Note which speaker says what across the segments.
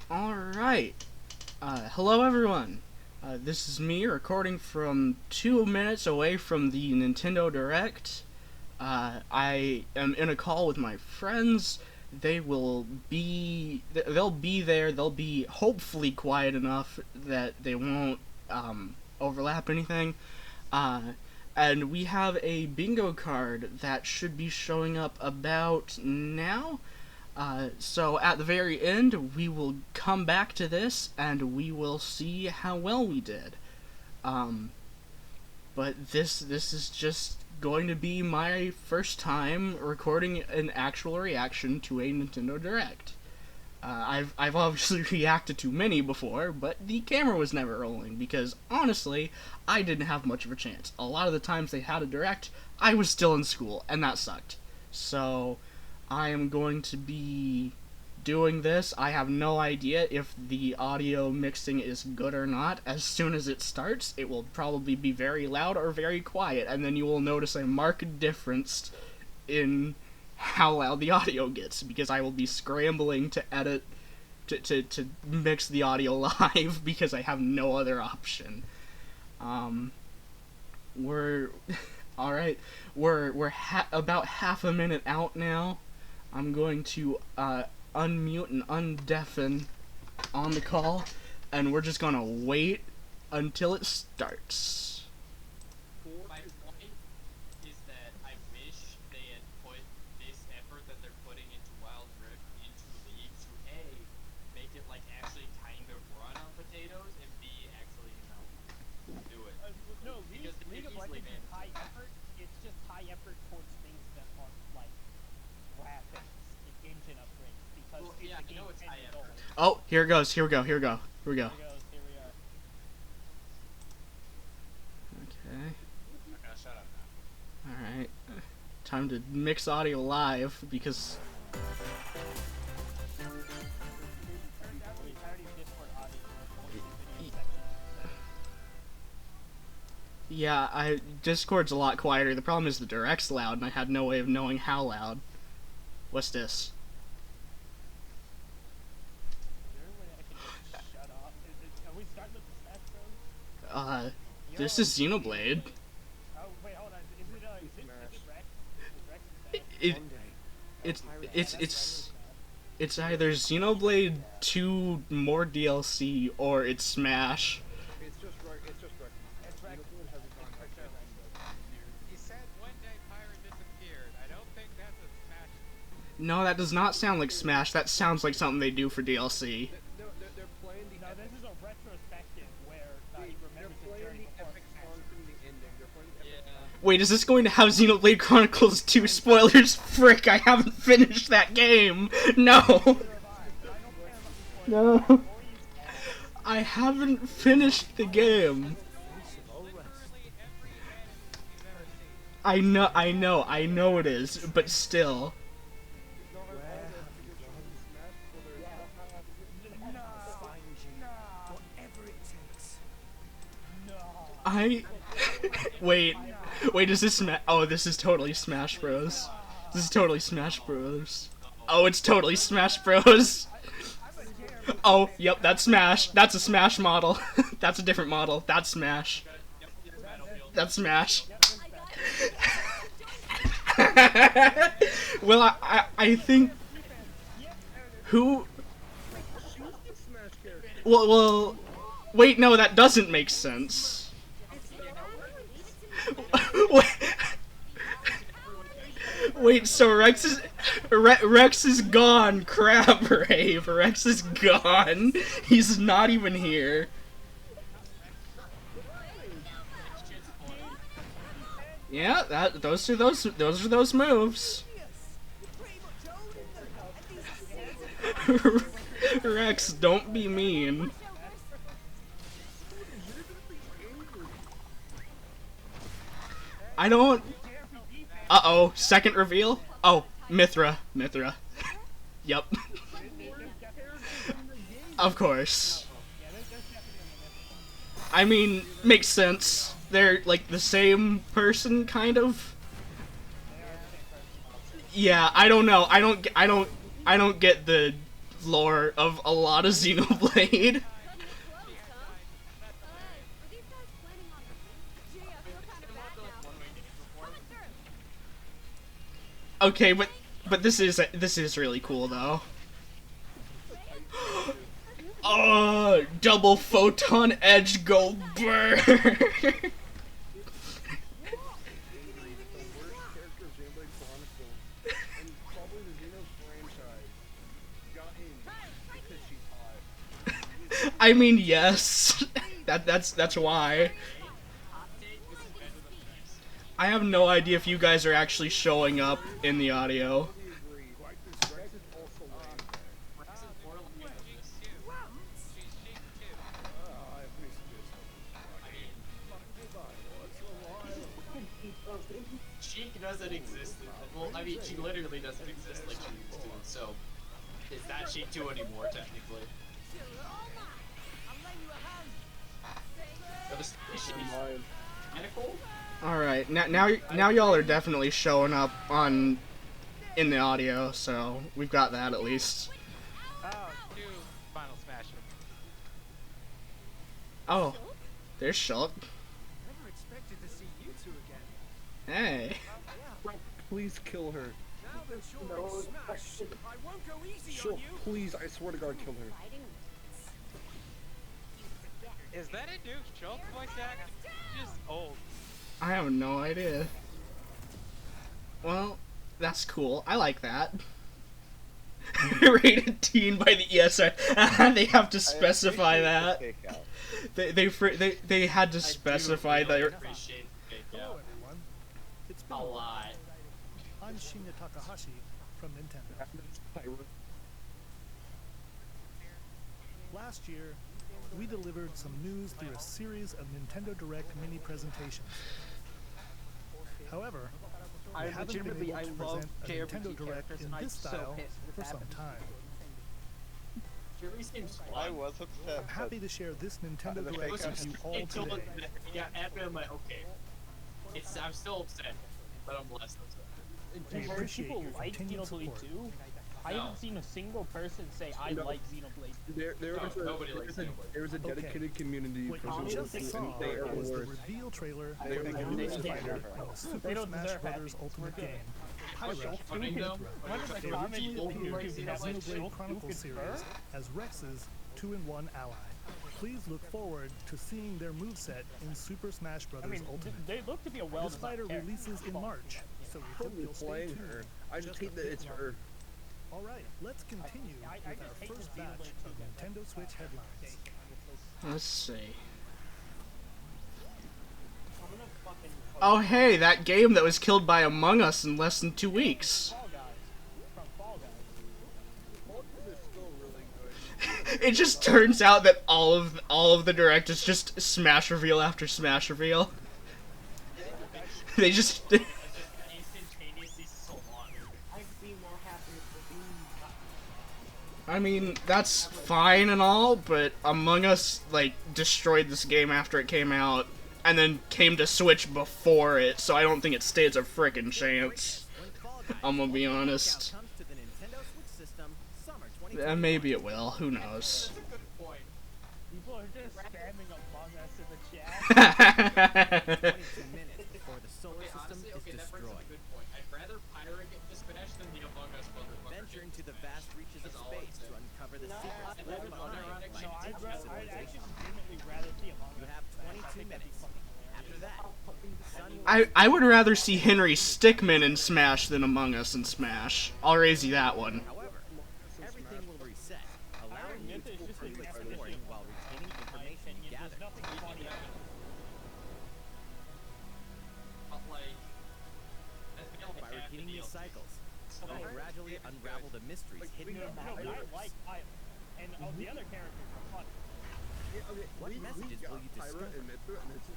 Speaker 1: Alright. Hello everyone. This is me recording from 2 minutes away from the Nintendo Direct. I am in a call with my friends. They'll be there. They'll be hopefully quiet enough that they won't overlap anything. And we have a bingo card that should be showing up about now. So at the very end, we will come back to this, and we will see how well we did. But this is just going to be my first time recording an actual reaction to a Nintendo Direct. I've obviously reacted to many before, but the camera was never rolling, because honestly, I didn't have much of a chance. A lot of the times they had a Direct, I was still in school, and that sucked. So I am going to be doing this. I have no idea if the audio mixing is good or not. As soon as it starts, it will probably be very loud or very quiet, and then you will notice a marked difference in how loud the audio gets, because I will be scrambling to edit, to mix the audio live, because I have no other option. We're alright, we're about half a minute out now. I'm going to unmute and undeafen on the call, and we're just gonna wait until it starts.
Speaker 2: My point is that I wish they had put this effort that they're putting into Wild Rift into League to A, make it like actually kind of run on potatoes, and B, actually, do it.
Speaker 3: No,
Speaker 2: Because
Speaker 3: League of Legends is high effort. It's just high effort towards things that are like graphics and engine upgrades. Because
Speaker 2: Well, yeah, I know it's high effort.
Speaker 1: Oh, here it goes. Here we go. Here we go. Here we go.
Speaker 3: Here we are.
Speaker 1: Okay.
Speaker 2: I'm gonna shut up now.
Speaker 1: Alright. Time to mix audio live, because
Speaker 3: I already Discord audio recording video section.
Speaker 1: yeah, Discord's a lot quieter. The problem is the Direct's loud, and I had no way of knowing how loud. What's this?
Speaker 3: Is there a way I can just shut off? Are we starting with the stats, bro?
Speaker 1: This is Xenoblade.
Speaker 3: Oh, wait, hold on. Is it Rex? Is Rex bad?
Speaker 1: It's either Xenoblade 2 more DLC or it's Smash.
Speaker 4: It's just Rex.
Speaker 3: It's Rex.
Speaker 2: He said one day Pyre disappeared. I don't think that's a Smash.
Speaker 1: No, that does not sound like Smash. That sounds like something they do for DLC.
Speaker 4: No, they're playing the
Speaker 3: No, this is a retrospective where he
Speaker 4: they're
Speaker 3: remembers the
Speaker 4: playing
Speaker 3: journey
Speaker 4: the
Speaker 3: before
Speaker 4: epic
Speaker 3: Smash.
Speaker 4: song from the ending. They're playing the epic song.
Speaker 1: Wait, is this going to have Xenoblade Chronicles 2 spoilers? Frick, I haven't finished that game! No! No. I haven't finished the game. I know it is, but still. Wait, is this oh, this is totally Smash Bros. This is totally Smash Bros. Oh, it's totally Smash Bros. Oh, yep, that's Smash. That's a Smash model. That's a different model. That's Smash. That's Smash. Well, I think who? Well, wait, no, that doesn't make sense. Wait, so Rex is gone. Crap, Rave. Rex is gone. He's not even here. Yeah, those are those moves. Rex, don't be mean. I don't. Uh-oh, second reveal? Oh, Mithra. Yup. Of course. I mean, makes sense. They're like the same person, kind of. Yeah, I don't know. I don't get the lore of a lot of Xenoblade. Okay, but this is really cool though. Oh, double photon edge go burn.
Speaker 4: The worst character of Xenoblade Chronicles, and probably the Xeno franchise, got in because she's hot.
Speaker 1: I mean, yes. That's why. I have no idea if you guys are actually showing up in the audio.
Speaker 4: Totally agree. Rex is also lame. I've missed this.
Speaker 2: She doesn't exist. Well, I mean, she literally doesn't exist like she used to. So, is that she too anymore? Technically. But this is
Speaker 4: Mine.
Speaker 2: mechanical.
Speaker 1: All right, now y'all are definitely showing up in the audio, so we've got that at least.
Speaker 5: New Final Smash.
Speaker 1: Oh, there's Shulk.
Speaker 6: Never expected to see you two again.
Speaker 1: Hey.
Speaker 4: Please kill her.
Speaker 6: Now that you're smashed, I won't go easy
Speaker 4: Sure,
Speaker 6: on you.
Speaker 4: please, I swear to God, kill her.
Speaker 5: Is that a new Shulk voice act? Just old.
Speaker 1: I have no idea. Well, that's cool. I like that. Rated teen by the ESR. They have to specify that. They had to specify
Speaker 2: I do really
Speaker 1: that.
Speaker 2: appreciate it. Yeah.
Speaker 6: Hello everyone. It's been
Speaker 2: A lot.
Speaker 6: I'm Shinya Takahashi from Nintendo. Last year, we delivered some news through a series of Nintendo Direct mini presentations. However, we haven't been able to present a Nintendo Direct in this style for some time.
Speaker 2: Jerry seems
Speaker 7: I
Speaker 2: fun.
Speaker 7: was upset.
Speaker 6: I'm happy to share this Nintendo
Speaker 7: the
Speaker 6: Direct
Speaker 7: fake
Speaker 6: with you all
Speaker 2: Until
Speaker 6: today.
Speaker 2: yeah, after I'm like, okay. I'm still upset, but I'm less upset.
Speaker 6: We
Speaker 3: I've heard
Speaker 6: appreciate
Speaker 3: people
Speaker 6: your
Speaker 3: like
Speaker 6: continued
Speaker 3: Xenoblade
Speaker 6: support.
Speaker 3: 2. I
Speaker 2: No.
Speaker 3: haven't seen a single person say I
Speaker 4: No.
Speaker 3: like Xenoblade 2.
Speaker 2: Nobody likes Xenoblade.
Speaker 4: There was a dedicated community
Speaker 6: What
Speaker 4: for
Speaker 6: you
Speaker 3: Xenoblade
Speaker 6: just
Speaker 4: Xenoblade,
Speaker 6: saw
Speaker 4: and they are
Speaker 6: was the
Speaker 4: worse.
Speaker 6: reveal trailer
Speaker 3: I
Speaker 6: for the
Speaker 3: don't think
Speaker 6: new
Speaker 3: they
Speaker 6: fighter
Speaker 3: deserve
Speaker 6: in the
Speaker 3: it.
Speaker 6: Super
Speaker 3: They don't
Speaker 6: Smash
Speaker 3: deserve
Speaker 6: Bros.
Speaker 3: it.
Speaker 6: Ultimate
Speaker 3: We're good.
Speaker 6: game,
Speaker 2: What's
Speaker 6: Pyra.
Speaker 2: funny though?
Speaker 3: One of the
Speaker 6: They
Speaker 3: comments
Speaker 6: originally
Speaker 3: on
Speaker 6: appeared
Speaker 3: YouTube
Speaker 6: in the
Speaker 3: has like
Speaker 6: Xenoblade
Speaker 3: Shulk
Speaker 6: Chronicles series as Rex's 2-in-1 ally. Please look forward to seeing their moveset in Super Smash Bros.
Speaker 3: I mean,
Speaker 6: Ultimate.
Speaker 3: they look to be a well
Speaker 6: This fighter releases in March, so we hope
Speaker 4: Totally
Speaker 6: you'll stay
Speaker 4: playing
Speaker 6: tuned.
Speaker 4: her. I just
Speaker 6: Just
Speaker 4: hate
Speaker 6: a
Speaker 4: that
Speaker 6: bit
Speaker 4: it's
Speaker 6: longer.
Speaker 4: her.
Speaker 6: Alright, let's continue
Speaker 3: I
Speaker 6: with
Speaker 3: just
Speaker 6: our
Speaker 3: hate
Speaker 6: first
Speaker 3: the
Speaker 6: batch
Speaker 3: Xenoblade
Speaker 6: of Nintendo Switch headlines.
Speaker 1: Let's see.
Speaker 3: I'm gonna fucking
Speaker 1: Oh hey, that game that was killed by Among Us in less than 2 weeks.
Speaker 3: Fall Guys from Fall Guys.
Speaker 4: Ultimate is still really good.
Speaker 1: It just turns out that all of the direct is just smash reveal after smash reveal. They just
Speaker 2: Instantaneously so long.
Speaker 1: I mean, that's fine and all, but Among Us like destroyed this game after it came out and then came to Switch before it, so I don't think it stands a frickin' chance. I'm gonna be honest. Maybe it will, who knows.
Speaker 2: That's a good point.
Speaker 3: People are just spamming Among Us in the chat.
Speaker 2: Okay, honestly, okay, that brings up a good point. I'd rather Pirate get dispatched than the Among Us motherfucker.
Speaker 8: Venture into the vast reaches of
Speaker 2: That's all
Speaker 8: space
Speaker 2: I'm
Speaker 8: to uncover the secrets
Speaker 2: And
Speaker 8: left
Speaker 2: then
Speaker 8: behind
Speaker 2: ironic
Speaker 8: by
Speaker 3: No, I'd
Speaker 8: indigenous
Speaker 3: actually
Speaker 8: civilizations.
Speaker 3: legitimately rather see Among Us.
Speaker 8: You have 22 minutes. After that, the sun will
Speaker 1: I would rather see Henry Stickmin in Smash than Among Us in Smash. I'll raise you that one.
Speaker 8: However, everything will reset, allowing you to continue exploring while retaining information gathered.
Speaker 3: Nothing funny about it.
Speaker 2: But like, that's the only
Speaker 8: By
Speaker 2: half the
Speaker 8: repeating
Speaker 2: deal.
Speaker 8: these cycles,
Speaker 2: So,
Speaker 8: you'll gradually unravel the mysteries hidden in
Speaker 3: No,
Speaker 8: the
Speaker 3: I
Speaker 8: universe.
Speaker 3: like Pilot. And the other characters are funny.
Speaker 8: What messages will you discover?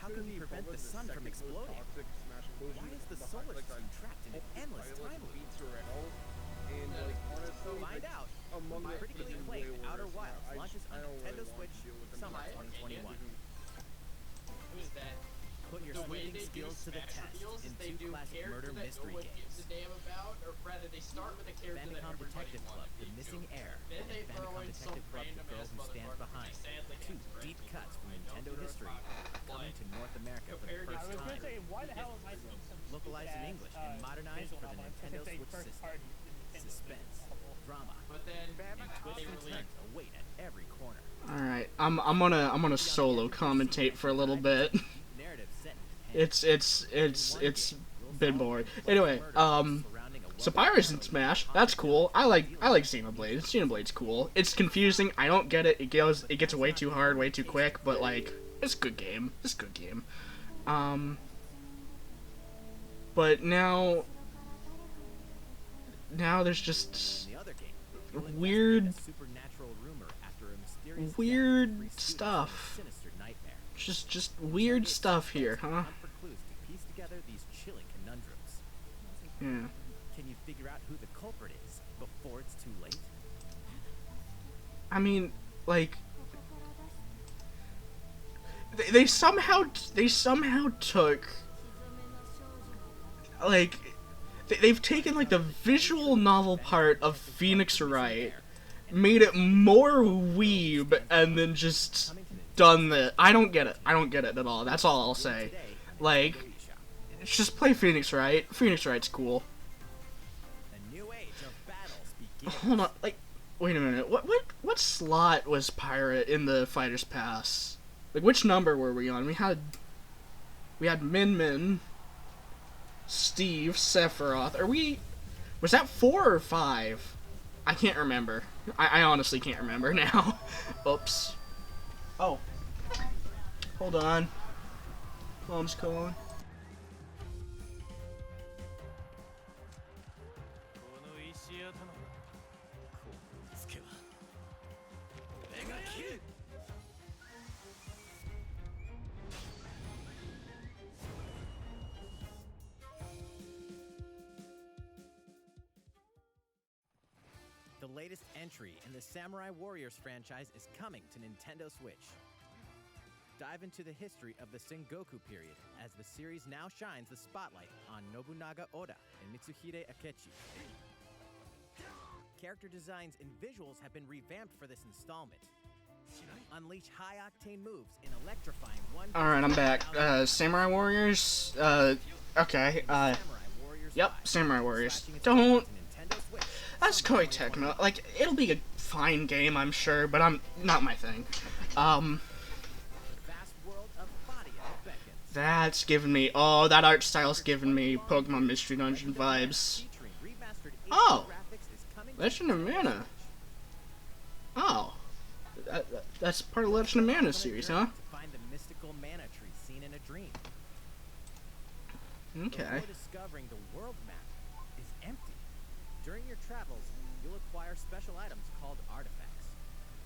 Speaker 8: How can we prevent the sun from exploding? Why is the solar system trapped in an endless time loop?
Speaker 4: And like honestly,
Speaker 8: Find out.
Speaker 4: Among Us
Speaker 8: Critically
Speaker 4: is way
Speaker 8: acclaimed Outer
Speaker 4: worse.
Speaker 8: Wilds
Speaker 4: I
Speaker 8: launches
Speaker 4: just- I
Speaker 8: on
Speaker 4: don't
Speaker 8: Nintendo
Speaker 4: really want
Speaker 8: Switch
Speaker 4: to deal with them.
Speaker 8: summer
Speaker 2: My
Speaker 8: 2021.
Speaker 2: Who is that?
Speaker 8: Put your
Speaker 2: the way
Speaker 8: sleuthing
Speaker 2: they do
Speaker 8: skills to the
Speaker 2: Smash
Speaker 8: test
Speaker 2: reveals
Speaker 8: in
Speaker 2: is they
Speaker 8: two
Speaker 2: do
Speaker 8: classic
Speaker 2: character
Speaker 8: murder
Speaker 2: that
Speaker 8: mystery
Speaker 2: no one
Speaker 8: games.
Speaker 2: gives a damn about, or rather, they start with a character that
Speaker 8: Famicom
Speaker 2: everybody
Speaker 8: Detective Club,
Speaker 2: wanted
Speaker 8: The
Speaker 2: to.
Speaker 8: Missing Heir,
Speaker 2: Then
Speaker 8: and
Speaker 2: they throw
Speaker 8: Famicom
Speaker 2: in some
Speaker 8: Detective Club, The
Speaker 2: random
Speaker 8: Girl
Speaker 2: ass
Speaker 8: Who Stands
Speaker 2: motherfucker
Speaker 8: Behind.
Speaker 2: who sadly
Speaker 8: Two
Speaker 2: has friends
Speaker 8: deep
Speaker 2: with
Speaker 8: cuts
Speaker 2: him.
Speaker 8: from
Speaker 2: I know
Speaker 8: Nintendo
Speaker 2: they're
Speaker 8: history
Speaker 2: popular,
Speaker 8: coming
Speaker 2: but
Speaker 8: to North America for the
Speaker 2: compared to
Speaker 8: first
Speaker 3: I was
Speaker 8: time.
Speaker 3: gonna say, why the hell am I seeing some
Speaker 8: Localized in
Speaker 3: stupid-ass,
Speaker 8: English and modernized
Speaker 3: visual
Speaker 8: for the
Speaker 3: novel?
Speaker 8: Nintendo
Speaker 3: It's a
Speaker 8: Switch
Speaker 3: first
Speaker 8: system.
Speaker 3: party Nintendo
Speaker 8: Suspense,
Speaker 3: visual novel.
Speaker 8: drama,
Speaker 2: But then
Speaker 8: and twists
Speaker 2: they
Speaker 8: and
Speaker 2: released
Speaker 8: turns await at every corner.
Speaker 1: All right, I'm gonna solo commentate for a little bit.
Speaker 8: Deep narrative set in Japan.
Speaker 1: It's been boring. Anyway, so Pirates in Smash, that's cool. I like Xenoblade. Xenoblade's cool. It's confusing. I don't get it. It gets way too hard, way too quick. But like, it's a good game. It's a good game. But now there's just
Speaker 8: In the other game, you'll
Speaker 1: weird
Speaker 8: investigate a supernatural rumor after a mysterious
Speaker 1: weird
Speaker 8: death frees students
Speaker 1: stuff.
Speaker 8: from a sinister nightmare.
Speaker 1: just weird stuff here, huh?
Speaker 8: Hunt for clues to piece together these chilling conundrums.
Speaker 1: Yeah.
Speaker 8: Can you figure out who the culprit is before it's too late?
Speaker 1: I mean, like, they somehow took, like, they've taken like the visual novel part of Phoenix Wright, made it more weeb, and then just done the. I don't get it. I don't get it at all. That's all I'll say. Like, just play Phoenix Wright. Phoenix Wright's cool.
Speaker 8: A new age of battles begins.
Speaker 1: Hold on, like, wait a minute. What slot was Pirate in the Fighter's Pass? Like, which number were we on? We had Min Min, Steve, Sephiroth. Was that 4 or 5? I can't remember. I honestly can't remember now. Oops. Oh. Hold on. Mom's calling.
Speaker 8: The latest entry in the Samurai Warriors franchise is coming to Nintendo Switch. Dive into the history of the Sengoku period as the series now shines the spotlight on Nobunaga Oda and Mitsuhide Akechi. Character designs and visuals have been revamped for this installment. Unleash high-octane moves in electrifying one.
Speaker 1: Alright, I'm back. Samurai Warriors, okay, yep, Samurai Warriors. Don't. That's Koei Tecmo. Like, it'll be a fine game, I'm sure, but not my thing. That's giving me, that art style's giving me Pokemon Mystery Dungeon vibes. Oh, Legend of Mana. Oh, that's part of Legend of Mana series, huh?
Speaker 8: Find the mystical mana tree seen in a dream.
Speaker 1: Okay.
Speaker 8: Before discovering the world map is empty. During your travels, you'll acquire special items called artifacts.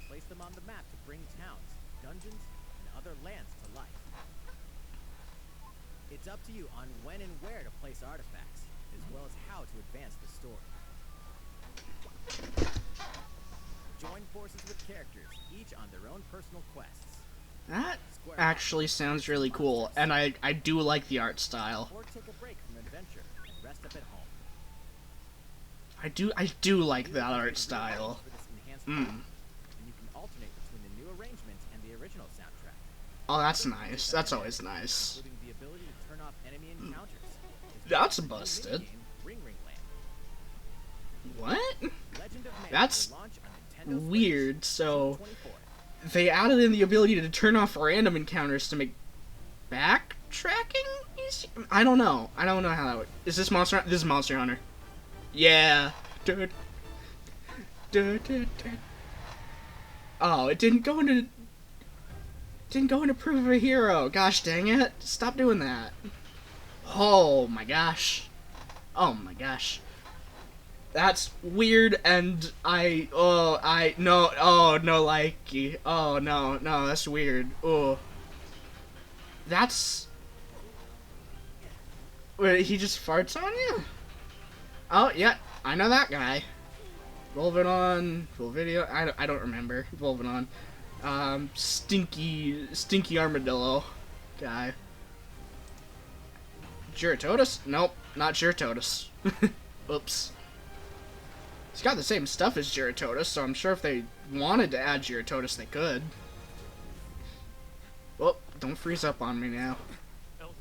Speaker 8: Place them on the map to bring towns, dungeons, and other lands to life. It's up to you on when and where to place artifacts, as well as how to advance the story. Join forces with characters, each on their own personal quests.
Speaker 1: That actually sounds really cool, and I do like the art style.
Speaker 8: Or take a break from adventure and rest up at home.
Speaker 1: I do like that art style.
Speaker 8: For this enhanced
Speaker 1: Mm.
Speaker 8: and you can alternate between the new arrangement and the original soundtrack.
Speaker 1: Oh, that's nice. That's always nice.
Speaker 8: Including the ability to turn off enemy encounters.
Speaker 1: That's busted.
Speaker 8: Ring Ring Land.
Speaker 1: What?
Speaker 8: Legend of Mana
Speaker 1: That's
Speaker 8: will launch on Nintendo Switch
Speaker 1: weird. So
Speaker 8: June 24th.
Speaker 1: they added in the ability to turn off random encounters to make backtracking easy? I don't know. I don't know how that would. Is this Monster? This is Monster Hunter. Yeah. Dude. Oh, it didn't go into Proof of a Hero. Gosh dang it. Stop doing that. Oh my gosh. Oh my gosh. That's weird, and no, likey. Oh, no, that's weird. Oh. That's... Wait, he just farts on you? Oh, yeah, I know that guy. Volvidon, full video, I don't remember. Volvidon. Stinky Armadillo guy. Giratotus? Nope, not Giratotus. Oops. It's got the same stuff as Giratotus, so I'm sure if they wanted to add Giratotus, they could. Well, don't freeze up on me now.
Speaker 7: Elder,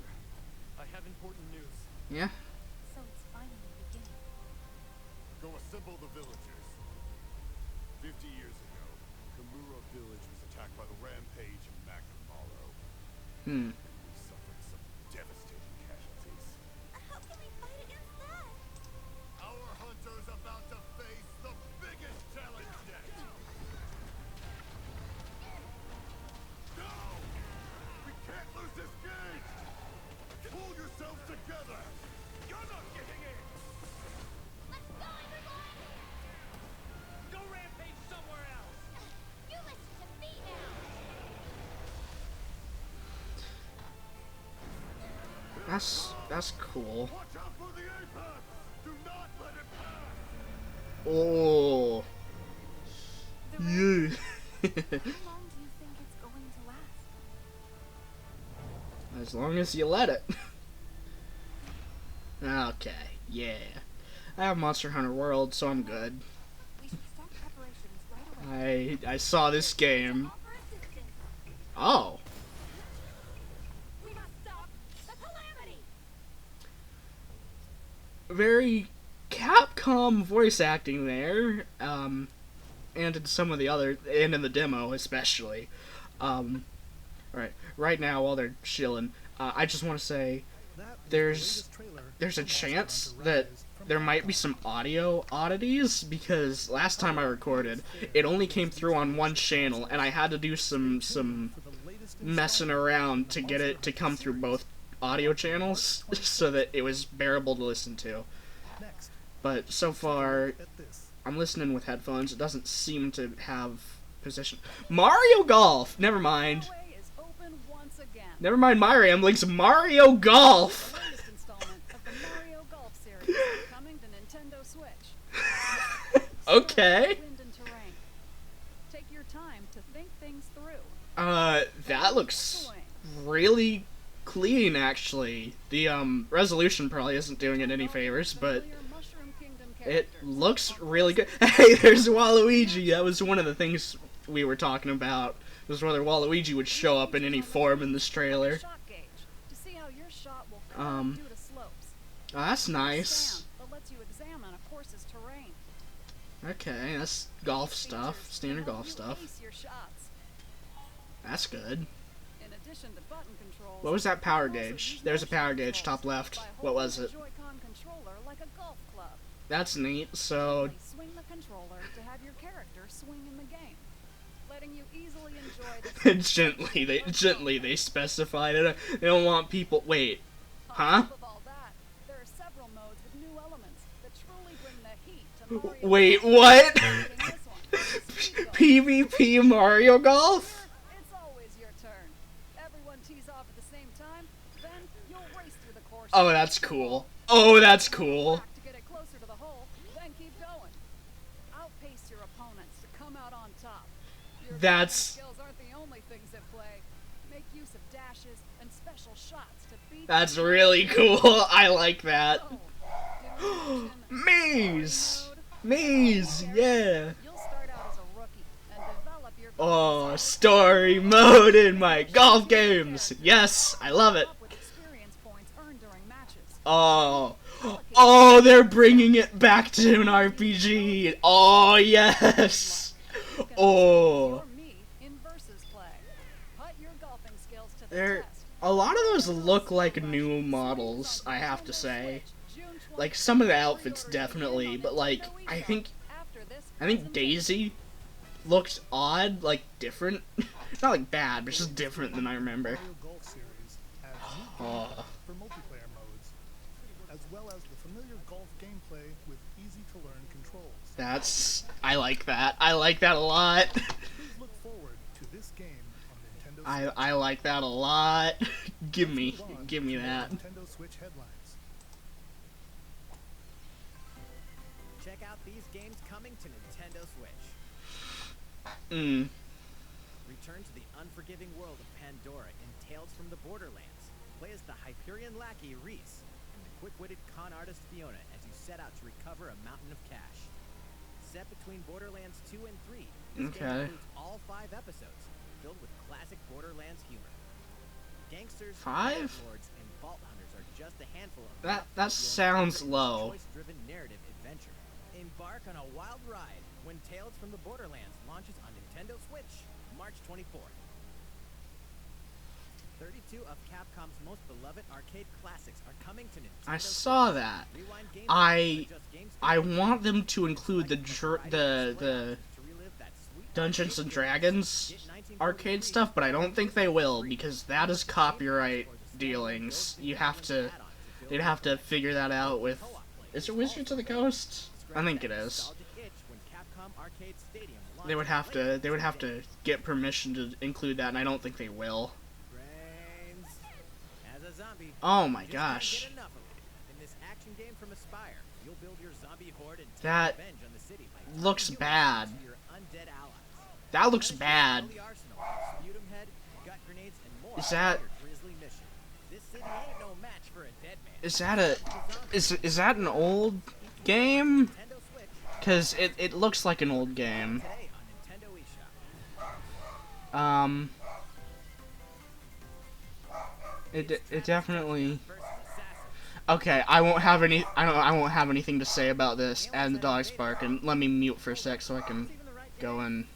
Speaker 7: I have important news.
Speaker 1: Yeah?
Speaker 9: So it's finally beginning.
Speaker 10: Go assemble the villagers. 50 years ago, Kamura village was attacked by the rampage of Makamalo.
Speaker 1: Hmm.
Speaker 10: We suffered some devastating casualties.
Speaker 9: How can we fight against that?
Speaker 10: Our hunter's about to face the biggest challenge yet. No! We can't lose this game! Pull yourselves together! You're not getting in!
Speaker 9: Let's go, everyone!
Speaker 7: Go rampage somewhere else!
Speaker 9: You listen to me now!
Speaker 1: That's cool.
Speaker 10: Watch out for the apex! Do not let it pass!
Speaker 1: Oh.
Speaker 9: The
Speaker 1: Yeah.
Speaker 9: How long do you think it's going to last?
Speaker 1: As long as you let it. Okay, yeah. I have Monster Hunter World, so I'm good.
Speaker 9: We should start preparations right away.
Speaker 1: I saw this game.
Speaker 9: Offer assistance.
Speaker 1: Oh.
Speaker 9: We must stop the calamity!
Speaker 1: Very Capcom voice acting there. And in some of the other, and in the demo especially. Right now while they're chilling, I just want to say
Speaker 6: That was the
Speaker 1: there's
Speaker 6: latest trailer
Speaker 1: a
Speaker 6: for Monster
Speaker 1: chance
Speaker 6: Hunter
Speaker 1: that
Speaker 6: Rise from
Speaker 1: there might be
Speaker 6: Capcom.
Speaker 1: some audio oddities because last time I recorded, it only came through on one channel, and I had to do some
Speaker 6: For the latest
Speaker 1: messing around to get it to come through both audio channels so that it was bearable to listen to.
Speaker 6: Next,
Speaker 1: But so far,
Speaker 6: at this.
Speaker 1: I'm listening with headphones. It doesn't seem to have position. Mario Golf. Never mind.
Speaker 11: Way is open once again.
Speaker 1: Never mind my ramblings. Mario Golf.
Speaker 11: The latest installment of the Mario Golf series coming to Nintendo Switch.
Speaker 1: Okay.
Speaker 11: Wind and terrain. Take your time to think things through.
Speaker 1: That looks really clean, actually. The resolution probably isn't doing it any favors, but
Speaker 11: Familiar Mushroom Kingdom
Speaker 1: it
Speaker 11: characters.
Speaker 1: looks really good. Hey, there's Waluigi. That was one of the things we were talking about. Was whether Waluigi would show up in any form in this trailer.
Speaker 11: Shot gauge to see how your shot will cut
Speaker 1: Um,
Speaker 11: due to slopes.
Speaker 1: Oh, that's
Speaker 11: Stand
Speaker 1: nice.
Speaker 11: that lets you examine a course's terrain.
Speaker 1: Okay, that's golf stuff.
Speaker 11: Features
Speaker 1: Standard
Speaker 11: to help
Speaker 1: golf
Speaker 11: you
Speaker 1: stuff.
Speaker 11: ace your shots.
Speaker 1: That's good.
Speaker 11: In addition to button controls,
Speaker 1: What was that power
Speaker 11: you can also
Speaker 1: gauge?
Speaker 11: use
Speaker 1: There's a
Speaker 11: motion
Speaker 1: power gauge,
Speaker 11: controls
Speaker 1: top left.
Speaker 11: by
Speaker 1: What was
Speaker 11: holding
Speaker 1: it?
Speaker 11: the Joy-Con controller like a golf club.
Speaker 1: That's neat. So,
Speaker 11: Gently swing the controller to have your character swing in the game, letting you easily enjoy the
Speaker 1: gently they specified it. They don't want people. Wait,
Speaker 11: On
Speaker 1: huh?
Speaker 11: top of all that, there are several modes with new elements that truly bring the heat to Mario
Speaker 1: Wait,
Speaker 11: Golf,
Speaker 1: what?
Speaker 11: including this one, Speed Golf.
Speaker 1: PvP Mario Golf?
Speaker 11: It's always your turn. Everyone tees off at the same time, then you'll race through the course.
Speaker 1: Oh, that's cool. Oh, that's cool.
Speaker 11: To get it closer to the hole, then keep going. Outpace your opponents to come out on top. Your
Speaker 1: That's-
Speaker 11: skills aren't the only things at play. Make use of dashes and special shots to beat
Speaker 1: That's
Speaker 11: the
Speaker 1: really cool. I like that.
Speaker 11: Oh,
Speaker 1: Maze! Maze, yeah.
Speaker 11: You'll start out as a rookie and develop your
Speaker 1: Oh, story mode in my golf games. Yes, I love it.
Speaker 11: up with experience points earned during matches.
Speaker 1: Oh. Oh, they're bringing it back to an RPG. Oh, yes.
Speaker 11: You can also
Speaker 1: Oh.
Speaker 11: use your me in versus play. Put your golfing skills to the
Speaker 1: There,
Speaker 11: test.
Speaker 1: a lot of those look like new models, I have to say. Like, some of the outfits definitely, but like, I think Daisy looked odd, like different. Not like bad, but just different than I remember.
Speaker 6: Mario Golf series adds new
Speaker 1: Oh.
Speaker 6: content for multiplayer modes, as well as the familiar golf gameplay with easy-to-learn controls.
Speaker 1: I like that. I like that a lot.
Speaker 6: Please look forward to this game on Nintendo Switch.
Speaker 1: I like that a lot. give
Speaker 6: Let's
Speaker 1: me
Speaker 6: move on
Speaker 1: give me
Speaker 6: to more
Speaker 1: that.
Speaker 6: Nintendo Switch headlines.
Speaker 8: Check out these games coming to Nintendo Switch.
Speaker 1: Mm.
Speaker 8: Return to the unforgiving world of Pandora in Tales from the Borderlands. Play as the Hyperion lackey Reese and the quick-witted con artist Fiona as you set out to recover a mountain of cash. Set between Borderlands 2 and 3, this game includes all 5 episodes, filled with classic Borderlands humor. Gangsters,
Speaker 1: 5?
Speaker 8: lords, and vault hunters are just a handful of
Speaker 1: That sounds low.
Speaker 8: choice-driven narrative adventure. Embark on a wild ride when Tales from the Borderlands launches on Nintendo Switch, March 24th. 32 of Capcom's most beloved arcade classics are coming to Nintendo.
Speaker 1: I saw that. I want them to include the Dungeons and Dragons arcade stuff, but I don't think they will because that is copyright dealings. They'd have to figure that out with. Is it Wizards of the Coast? I think it is. They would have to get permission to include that, and I don't think they will. Oh my gosh. That looks bad. That looks bad. Is that an old game? Cause it looks like an old game. It definitely. Okay, I won't have anything to say about this. And the dog's barking. Let me mute for a sec so I can go and.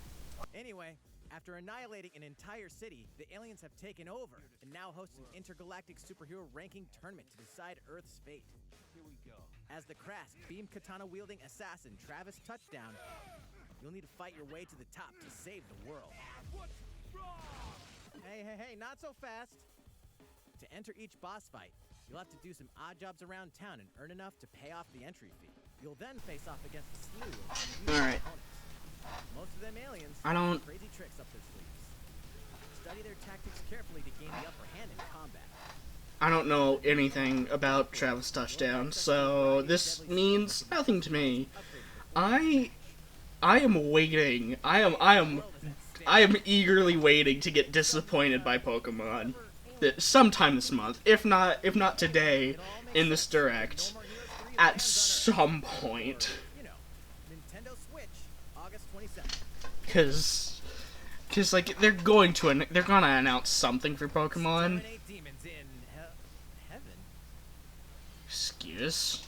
Speaker 8: Anyway, after annihilating an entire city, the aliens have taken over and now host an intergalactic superhero ranking tournament to decide Earth's fate. Here we go. As the crass beam katana wielding assassin Travis Touchdown, you'll need to fight your way to the top to save the world. Hey, not so fast. To enter each boss fight, you'll have to do some odd jobs around town and earn enough to pay off the entry fee. You'll then face off against a slew of
Speaker 1: Alright.
Speaker 8: opponents. Most of them aliens
Speaker 1: have
Speaker 8: crazy tricks up their sleeves. Study their tactics carefully to gain the upper hand in combat.
Speaker 1: I don't know anything about Travis Touchdown, so this means nothing to me. I am waiting. I am eagerly waiting to get disappointed by Pokemon. Sometime this month, if not today, in this Direct, at some point.
Speaker 8: Nintendo Switch, August 27th.
Speaker 1: Cause like they're gonna announce something for Pokemon.
Speaker 8: Demons in heaven.
Speaker 1: Excuse.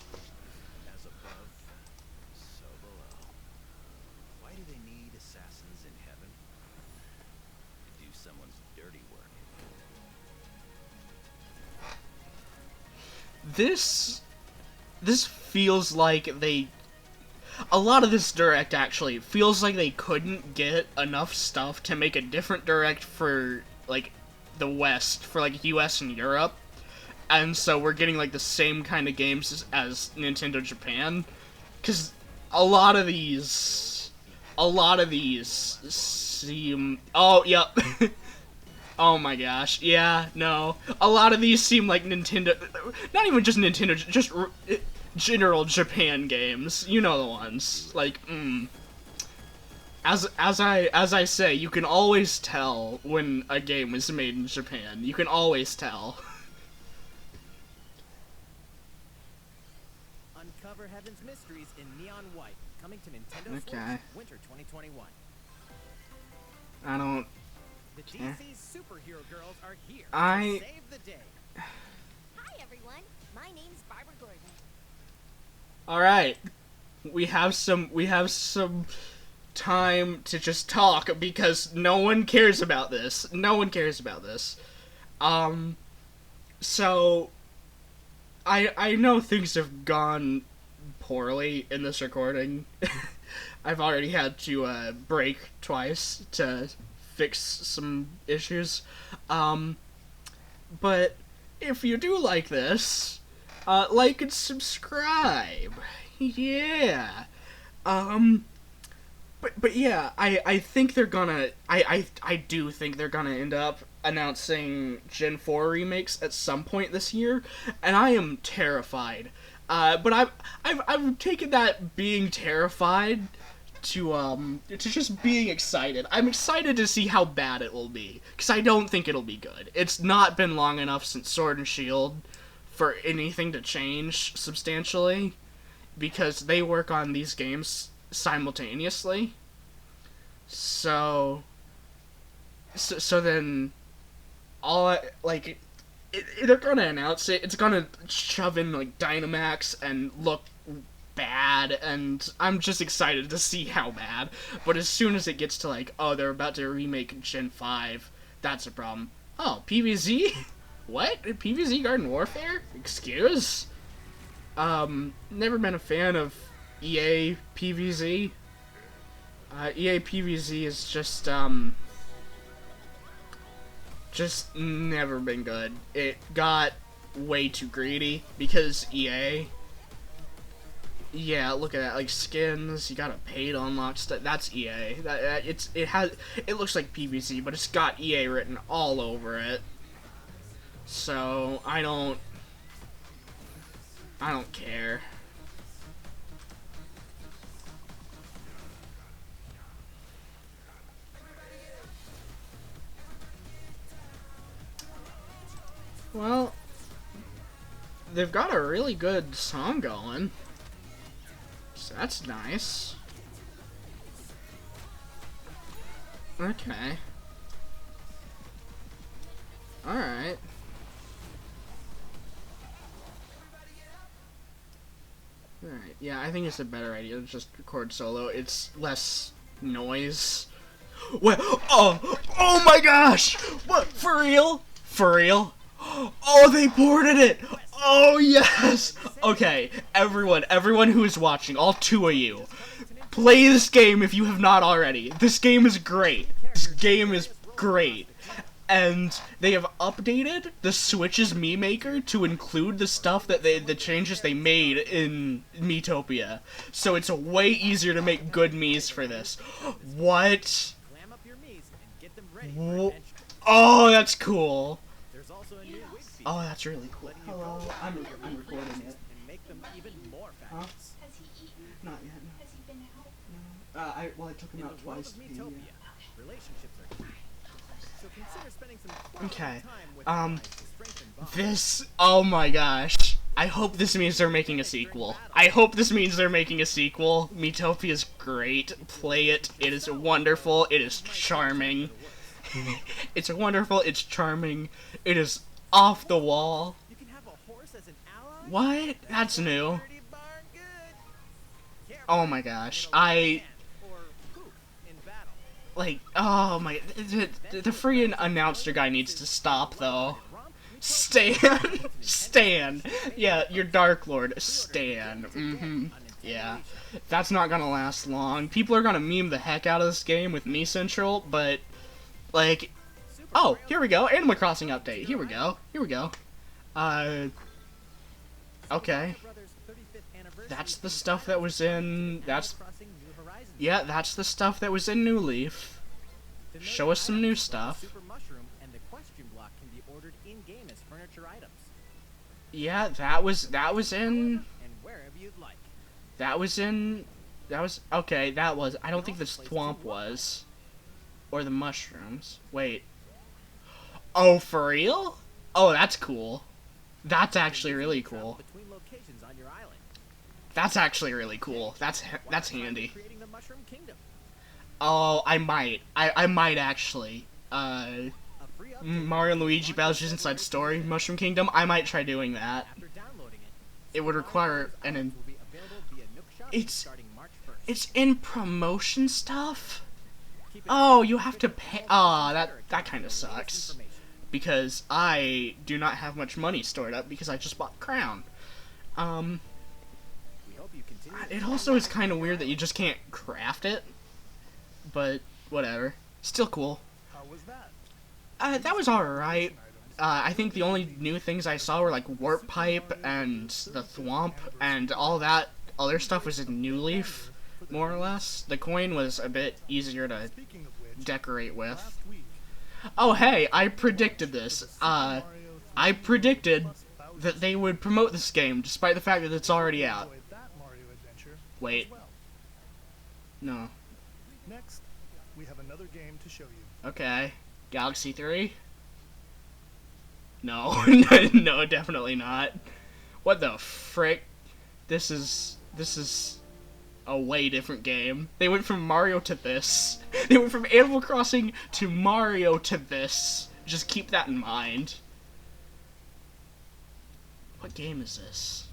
Speaker 10: As above, so below. Why do they need assassins in heaven? To do someone's dirty work.
Speaker 1: This feels like a lot of this Direct actually feels like they couldn't get enough stuff to make a different Direct for like the West, for like US and Europe, and so we're getting like the same kind of games as Nintendo Japan, because a lot of these seem. Oh, yep. Oh my gosh, yeah, no. A lot of these seem like Nintendo, not even just Nintendo, just general Japan games. You know the ones. Like, As I say, you can always tell when a game is made in Japan. You can always tell.
Speaker 8: Uncover Heaven's Mysteries in Neon White, coming to Nintendo Switch, Winter 2021.
Speaker 1: I don't.
Speaker 8: The DC's superhero girls are here
Speaker 1: to
Speaker 8: save the day.
Speaker 9: Hi everyone, my name's Barbara Gordon.
Speaker 1: All right, we have some time to just talk because no one cares about this. No one cares about this. So I know things have gone poorly in this recording. I've already had to break twice to fix some issues. But if you do like this, like and subscribe. Yeah. But yeah, I think they're gonna I do think they're gonna end up announcing Gen 4 remakes at some point this year, and I am terrified. But I've taken that being terrified to just being excited. I'm excited to see how bad it will be, because I don't think it'll be good. It's not been long enough since Sword and Shield for anything to change substantially, because they work on these games simultaneously. So then they're gonna announce it. It's gonna shove in like Dynamax and look bad, and I'm just excited to see how bad. But as soon as it gets to like, oh, they're about to remake Gen 5, that's a problem. Oh, PvZ? What? PvZ Garden Warfare? Excuse? Never been a fan of EA PvZ. EA PvZ is just never been good. It got way too greedy because EA. Yeah, look at that. Like skins, you gotta pay to unlock stuff. That's EA. It looks like PvZ, but it's got EA written all over it. So I don't care. Well, they've got a really good song going, so that's nice. Okay. Alright. Alright, yeah, I think it's a better idea to just record solo. It's less noise. What? Oh my gosh! What? For real? For real? Oh, they ported it! Oh, yes! Okay, everyone who is watching, all 2 of you, play this game if you have not already. This game is great. This game is great. And they have updated the Switch's Mii Maker to include the stuff that the changes they made in Miitopia. So it's way easier to make good Miis for this. What? Oh, that's cool. Oh, that's really cool. Hello, I'm recording it. Huh? Not yet. Has he been out? No. I took him out twice. Okay. This. Oh my gosh. I hope this means they're making a sequel. I hope this means they're making a sequel. Miitopia is great. Play it. It is wonderful. It is charming. It's wonderful. It's charming. It is off the wall. What? That's new. Oh my gosh. Oh my, the freaking announcer guy needs to stop, though. Stan! Yeah, your Dark Lord, Stan. Yeah. That's not gonna last long. People are gonna meme the heck out of this game with Mii Central, but, like, oh, here we go, Animal Crossing update, here we go. Okay. That's the stuff that was in, yeah, that's the stuff that was in New Leaf. Show us some new stuff. Yeah, that was okay, I don't think the swamp was. Or the mushrooms. Wait. Oh, for real? Oh, that's cool. That's actually really cool. That's actually really cool. That's handy. Oh, I might actually. Mario and Luigi Bowser's Inside Story, Mushroom Kingdom. I might try doing that. It would require it's in promotion stuff. Oh, you have to pay. Oh, that kind of sucks. Because I do not have much money stored up because I just bought Crown. It also is kind of weird that you just can't craft it. But, whatever. Still cool.
Speaker 6: How was that?
Speaker 1: That was alright. I think the only new things I saw were like Warp Pipe and the Thwomp, and all that other stuff was in New Leaf, more or less. The coin was a bit easier to decorate with. Oh hey, I predicted this. I predicted that they would promote this game, despite the fact that it's already out. Wait. No.
Speaker 6: Next, we have another game to show you.
Speaker 1: Okay. Galaxy 3? No. No, definitely not. What the frick? This is a way different game. They went from Mario to this. They went from Animal Crossing to Mario to this. Just keep that in mind. What game is this?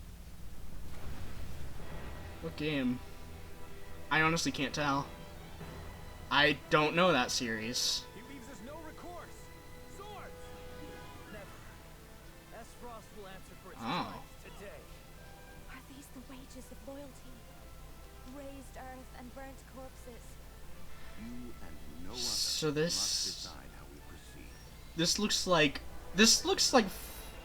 Speaker 1: What game? I honestly can't tell. I don't know that series.
Speaker 7: He leaves us no recourse. Swords!
Speaker 3: Never. Frost will answer for its
Speaker 1: Oh.
Speaker 3: crimes today.
Speaker 9: Are these the wages of loyalty? Raised earth and burnt corpses.
Speaker 10: You and no other
Speaker 1: So
Speaker 10: must
Speaker 1: this
Speaker 10: decide how we proceed.
Speaker 1: this looks like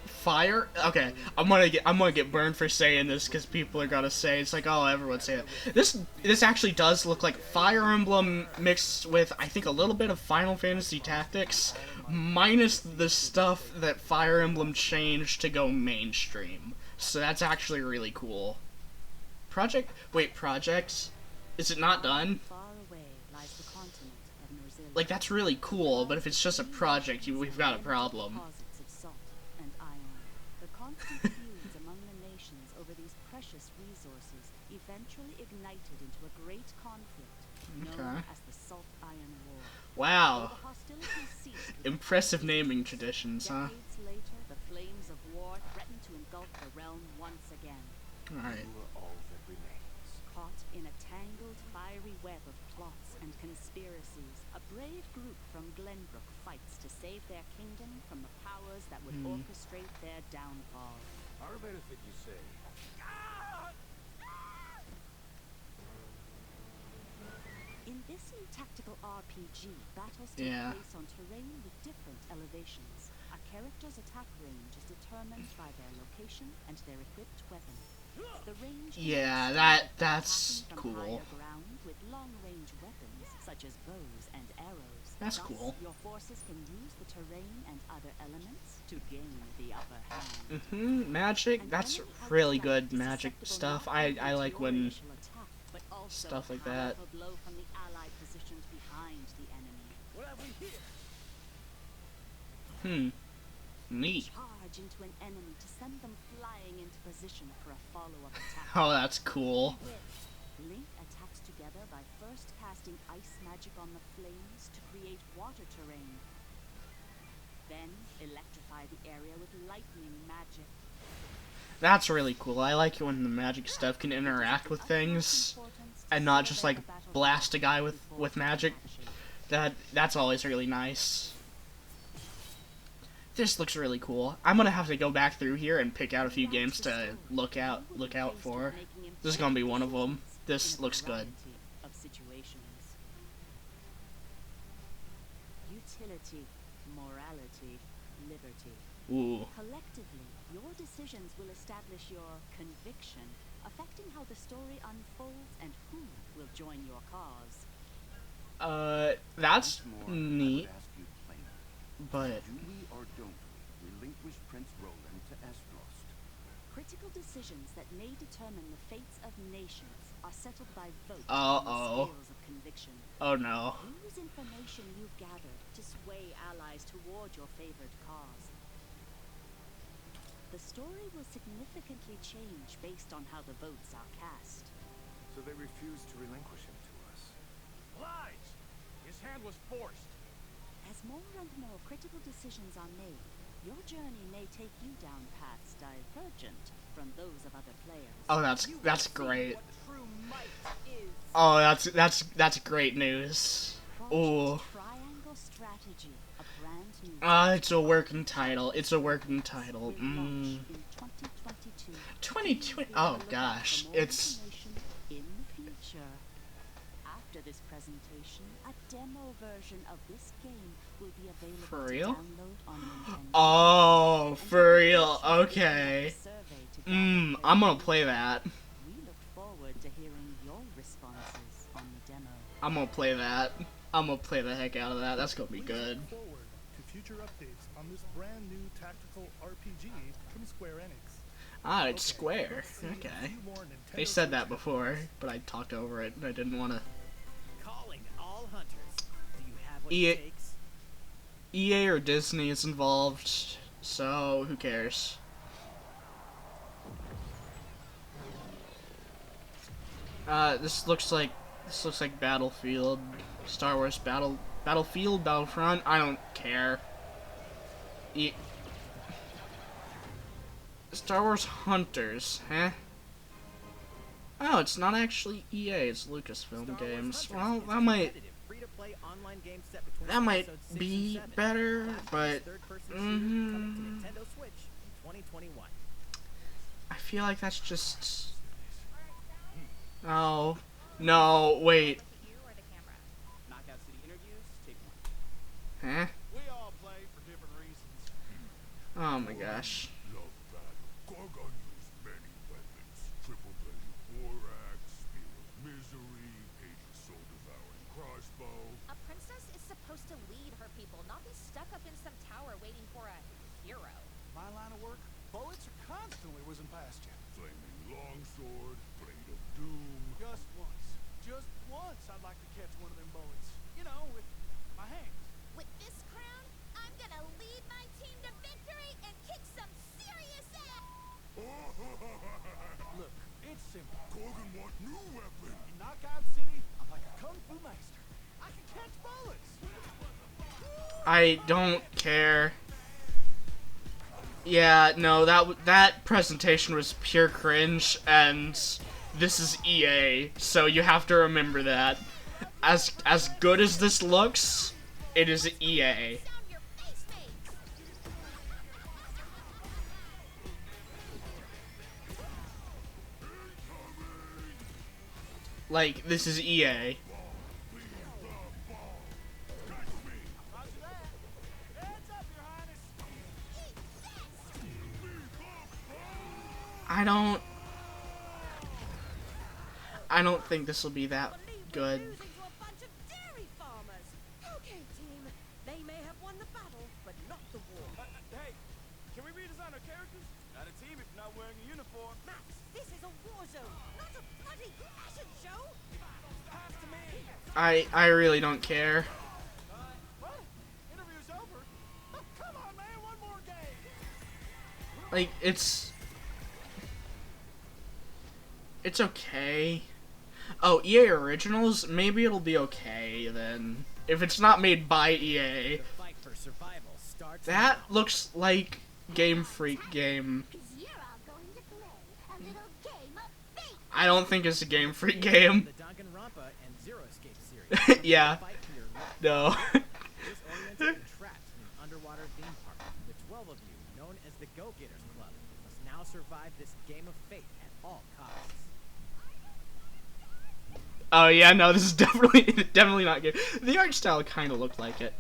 Speaker 1: fire. Okay, I'm gonna get burned for saying this because people are gonna say it's like, oh, everyone's saying it. This actually does look like Fire Emblem mixed with, I think, a little bit of Final Fantasy Tactics, minus the stuff that Fire Emblem changed to go mainstream. So that's actually really cool. Project? Is it not done?
Speaker 11: Far away lies the continent of Norzilla.
Speaker 1: Like, that's really cool, but if it's just a project, we've got a problem.
Speaker 11: Deposits of salt and iron. The constant feuds among the nations over these precious resources eventually ignited into a great conflict known
Speaker 1: Okay.
Speaker 11: as the Salt Iron War.
Speaker 1: Wow.
Speaker 11: Though the hostilities ceased with
Speaker 1: Impressive naming traditions, huh?
Speaker 11: decades later, the flames of war threatened to engulf the realm once again.
Speaker 1: Alright.
Speaker 10: You are all that remains.
Speaker 11: Caught in a tangled, fiery web of plots and conspiracies, a brave group from Glenbrook fights to save their kingdom from the powers that would orchestrate their downfall.
Speaker 10: Our benefit, you say?
Speaker 11: In this new tactical RPG, battles take
Speaker 1: Yeah.
Speaker 11: place on terrain with different elevations. A character's attack range is determined by their location and their equipped weapon. The range can
Speaker 1: Yeah,
Speaker 11: extend
Speaker 1: that's
Speaker 11: attacking from
Speaker 1: cool.
Speaker 11: higher ground with long-range weapons such as bows and arrows.
Speaker 1: That's
Speaker 11: Thus,
Speaker 1: cool.
Speaker 11: Your forces can use the terrain and other elements to gain the upper hand.
Speaker 1: Magic, that's really good magic stuff. I like when
Speaker 11: Initial attack, but also
Speaker 1: stuff like
Speaker 11: a
Speaker 1: that.
Speaker 11: powerful blow from the ally positioned behind the enemy.
Speaker 3: What have we here?
Speaker 1: Neat.
Speaker 11: Charge into an enemy to send them flying into position for a follow-up attack.
Speaker 1: Oh, that's cool.
Speaker 11: Link attacks together by first casting ice magic on the flames to create water terrain. Then electrify the area with lightning magic.
Speaker 1: That's really cool. I like it when the magic stuff can interact with things and not just like blast a guy with magic. That's always really nice. This looks really cool. I'm gonna have to go back through here and pick out a few games to look out for. This is gonna be one of them. This looks good.
Speaker 11: Of situations. Utility, morality, liberty.
Speaker 1: Ooh.
Speaker 11: Collectively, your decisions will establish your conviction, affecting how the story unfolds and who will join your cause.
Speaker 1: That's
Speaker 10: More, I
Speaker 1: neat,
Speaker 10: would ask you plainly.
Speaker 1: but
Speaker 10: Do we or don't we relinquish Prince Roland to Esplost?
Speaker 11: Critical decisions that may determine the fates of nations are settled by vote
Speaker 1: Uh-oh.
Speaker 11: on the scales of conviction.
Speaker 1: oh no.
Speaker 11: Use information you've gathered to sway allies toward your favored cause. The story will significantly change based on how the votes are cast.
Speaker 10: So they refuse to relinquish him to us.
Speaker 7: Lies! His hand was forced.
Speaker 11: As more and more critical decisions are made, your journey may take you down paths divergent from those of other players.
Speaker 1: Oh, that's great.
Speaker 3: What true might is.
Speaker 1: Oh, that's great news. Ooh.
Speaker 11: Triangle Strategy, a brand new
Speaker 1: It's a working title. It's a working title.
Speaker 11: will launch in 2022.
Speaker 1: 2020. Oh gosh,
Speaker 11: For more
Speaker 1: it's
Speaker 11: information in the future. After this presentation, a demo version of this game will be available
Speaker 1: For
Speaker 11: to
Speaker 1: real?
Speaker 11: download on Nintendo.
Speaker 1: oh
Speaker 11: And
Speaker 1: for
Speaker 11: you
Speaker 1: real.
Speaker 11: can
Speaker 1: Okay.
Speaker 11: survey to gather their
Speaker 1: I'm gonna
Speaker 11: views.
Speaker 1: play that.
Speaker 11: We look forward to hearing your responses on the demo.
Speaker 1: I'm gonna play that. I'm gonna play the heck out of that. That's gonna be
Speaker 6: Please
Speaker 1: good.
Speaker 6: look forward to future updates on this brand new tactical RPG from Square Enix.
Speaker 1: Ah, it's
Speaker 6: Okay,
Speaker 1: Square.
Speaker 6: let's see a
Speaker 1: Okay.
Speaker 6: few more Nintendo
Speaker 1: They said that
Speaker 6: Switch
Speaker 1: before,
Speaker 6: games.
Speaker 1: but I talked over it and I didn't want to
Speaker 8: all hunters. Do you have what
Speaker 1: EA
Speaker 8: it takes?
Speaker 1: EA or Disney is involved, so who cares? This looks like Battlefield, Star Wars Battlefield, Battlefront. I don't care. Star Wars Hunters, huh? Oh, it's not actually EA, it's Lucasfilm Games. Well, that might be better, but I feel like that's just. Oh no! Wait.
Speaker 2: Knockout City interviews, take one.
Speaker 1: Huh?
Speaker 7: We all play for different reasons.
Speaker 1: Oh my gosh.
Speaker 12: Gorgon used many weapons. Triple-bladed borax, spear of misery, ancient soul-devouring crossbow.
Speaker 9: A princess is supposed to lead her people, not be stuck up in some tower waiting for a hero.
Speaker 7: My line of work, bullets are constantly whizzing past you.
Speaker 12: Flaming longsword, blade of doom.
Speaker 7: Just once I'd like to catch one of them bullets. You know, with my hands.
Speaker 9: With this crown, I'm gonna lead my team to victory and kick some serious ass!
Speaker 7: Look, it's simple.
Speaker 12: Gorgon want new weapon.
Speaker 7: In Knockout City, I'm like a kung fu master. I can catch bullets.
Speaker 1: I don't care. Yeah, no, that presentation was pure cringe, and this is EA, so you have to remember that. As good as this looks, it is EA. Like, this is EA. I don't think this will be that good.
Speaker 11: Okay, team. They may have won the battle, but not the war.
Speaker 7: Hey, can we redesign our characters? Not a team if you're not wearing a uniform.
Speaker 11: Max, this is a war zone, not a bloody fashion show.
Speaker 7: Pass to me.
Speaker 1: I really don't care.
Speaker 7: What? Interview's over. Oh, come on, man, one more game.
Speaker 1: Like, it's okay. Oh, EA Originals? Maybe it'll be okay then. If it's not made by EA. That looks like Game Freak game. I don't think it's a Game Freak game. Yeah. No.
Speaker 8: Underwater theme park. The 12 of you, known as the Go-Getters Club, must now survive this game of fate at all costs.
Speaker 1: Oh yeah, no, this is definitely not good. The art style kind of looked like it.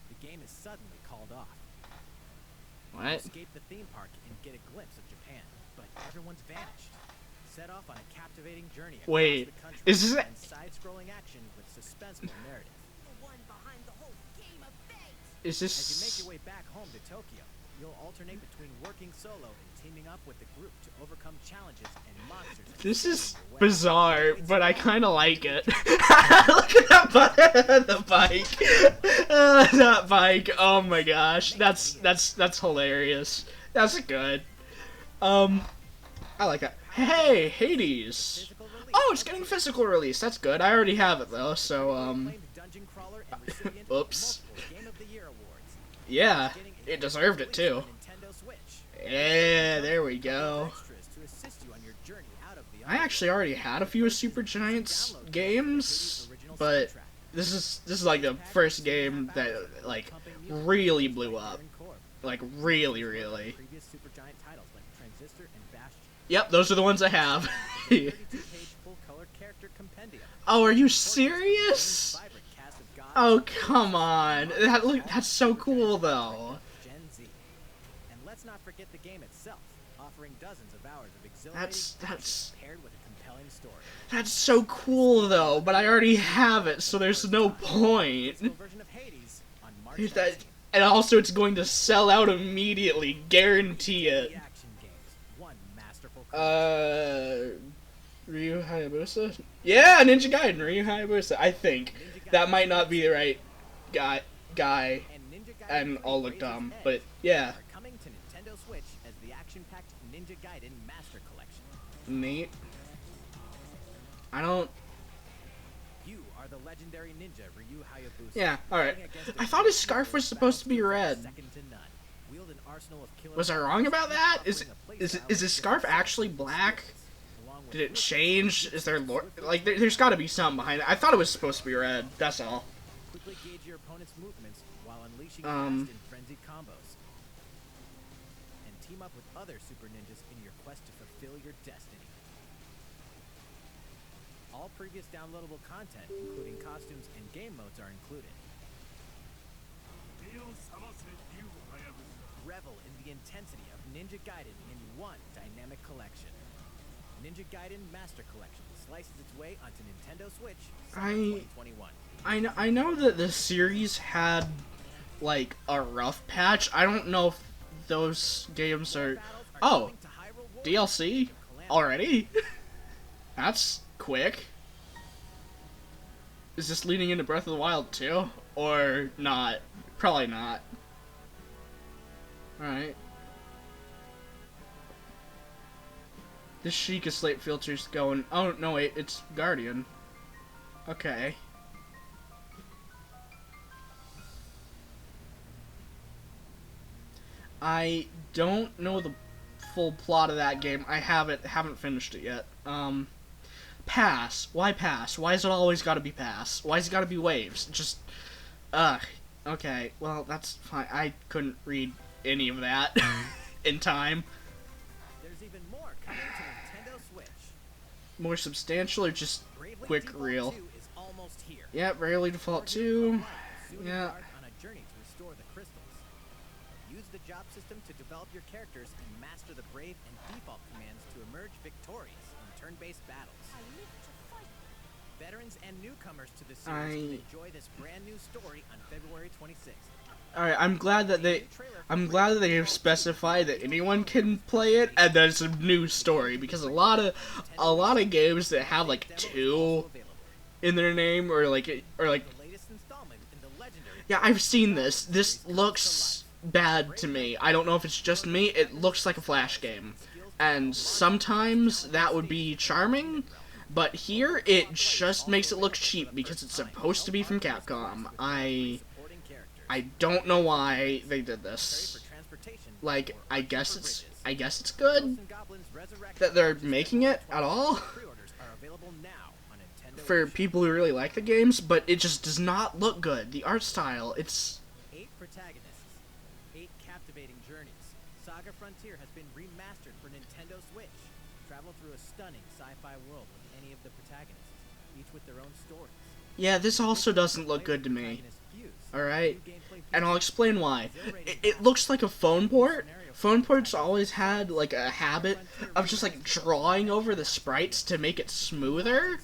Speaker 8: The game is suddenly called off.
Speaker 1: What?
Speaker 8: Escape the theme park and get a glimpse of Japan, but everyone's vanished. Set off on a captivating journey across
Speaker 1: Wait,
Speaker 8: the country
Speaker 1: is this
Speaker 8: and side-scrolling action with suspenseful narrative.
Speaker 11: The one behind the whole game of fate.
Speaker 1: Is
Speaker 8: As you make
Speaker 1: this?
Speaker 8: your way back home to Tokyo, you'll alternate between working solo and teaming up with the group to overcome challenges and monsters.
Speaker 1: This is bizarre, but I kind of like it. Look at the bike. That bike. Oh my gosh, that's hilarious. That's good. I like that. Hey, Hades. Oh, it's getting physical release. That's good. I already have it though, so oops. Yeah, it deserved it too. Yeah, there we go. I actually already had a few Super Giants games, but this is like the first game that like really blew up. Like really. Yep, those are the ones I have. Oh, are you serious? Oh, come on. That's so cool though.
Speaker 8: And let's not forget the game itself, offering dozens of hours of exhilarating paired with a compelling story.
Speaker 1: That's so cool though, but I already have it, so there's no point. And also it's going to sell out immediately, guarantee it. Ryu Hayabusa? Yeah, Ninja Gaiden, Ryu Hayabusa. I think that might not be the right guy, and I'll look dumb, but yeah.
Speaker 8: Are coming to Nintendo Switch as the action-packed Ninja Gaiden Master Collection.
Speaker 1: Neat. I don't.
Speaker 8: You are the legendary ninja Ryu Hayabusa.
Speaker 1: Yeah, alright. I thought his scarf was supposed to be red.
Speaker 8: Second to none. Wield an arsenal of killer
Speaker 1: Was I wrong about that? Is his scarf actually black? Did it change? Is there lore? Like, there's got to be something behind it. I thought it was supposed to be red. That's all.
Speaker 8: Quickly gauge your opponent's movements while unleashing fast and frenzied combos. And team up with other super ninjas in your quest to fulfill your destiny. All previous downloadable content, including costumes and game modes, are included. Revel in the intensity of Ninja Gaiden in one dynamic collection. Ninja Gaiden Master Collection slices its way onto Nintendo Switch in 2021.
Speaker 1: I know that the series had like a rough patch. I don't know if those games are. Oh, DLC already? That's quick. Is this leading into Breath of the Wild too, or not? Probably not. All right. This Sheikah slate filter's going. Oh no, wait, it's Guardian. Okay. I don't know the full plot of that game. I haven't finished it yet. Pass. Why pass? Why is it always gotta be pass? Why is it gotta be waves? Just, okay, well, that's fine. I couldn't read any of that in time.
Speaker 8: There's even more coming to Nintendo Switch.
Speaker 1: More substantial or just
Speaker 8: Bravely
Speaker 1: quick
Speaker 8: Default
Speaker 1: real?
Speaker 8: 2 is almost here.
Speaker 1: Yeah, Bravely Default 2.
Speaker 8: Soon
Speaker 1: Yeah.
Speaker 8: embark on a journey to restore the crystals. Use the job system to develop your characters and master the Brave and Default commands to emerge victorious in turn-based battles. Veterans and newcomers to the series can enjoy this brand new story on February 26th.
Speaker 1: Alright, I'm glad that they have specified that anyone can play it and that it's a new story, because a lot of games that have like 2 in their name or like yeah, I've seen this. This looks bad to me. I don't know if it's just me. It looks like a Flash game. And sometimes that would be charming, but here it just makes it look cheap because it's supposed to be from Capcom. I don't know why they did this. Like, I guess it's good that they're making it at all for people who really like the games, but it just does not look good. The art style, it's
Speaker 8: 8 protagonists, 8 captivating journeys. Saga Frontier has been remastered for Nintendo Switch. Travel through a stunning sci-fi world with any of the protagonists, each with their own stories.
Speaker 1: yeah, this also doesn't look good to me. Alright? And I'll explain why. It looks like a phone port. Phone ports always had like a habit of just like drawing over the sprites to make it smoother,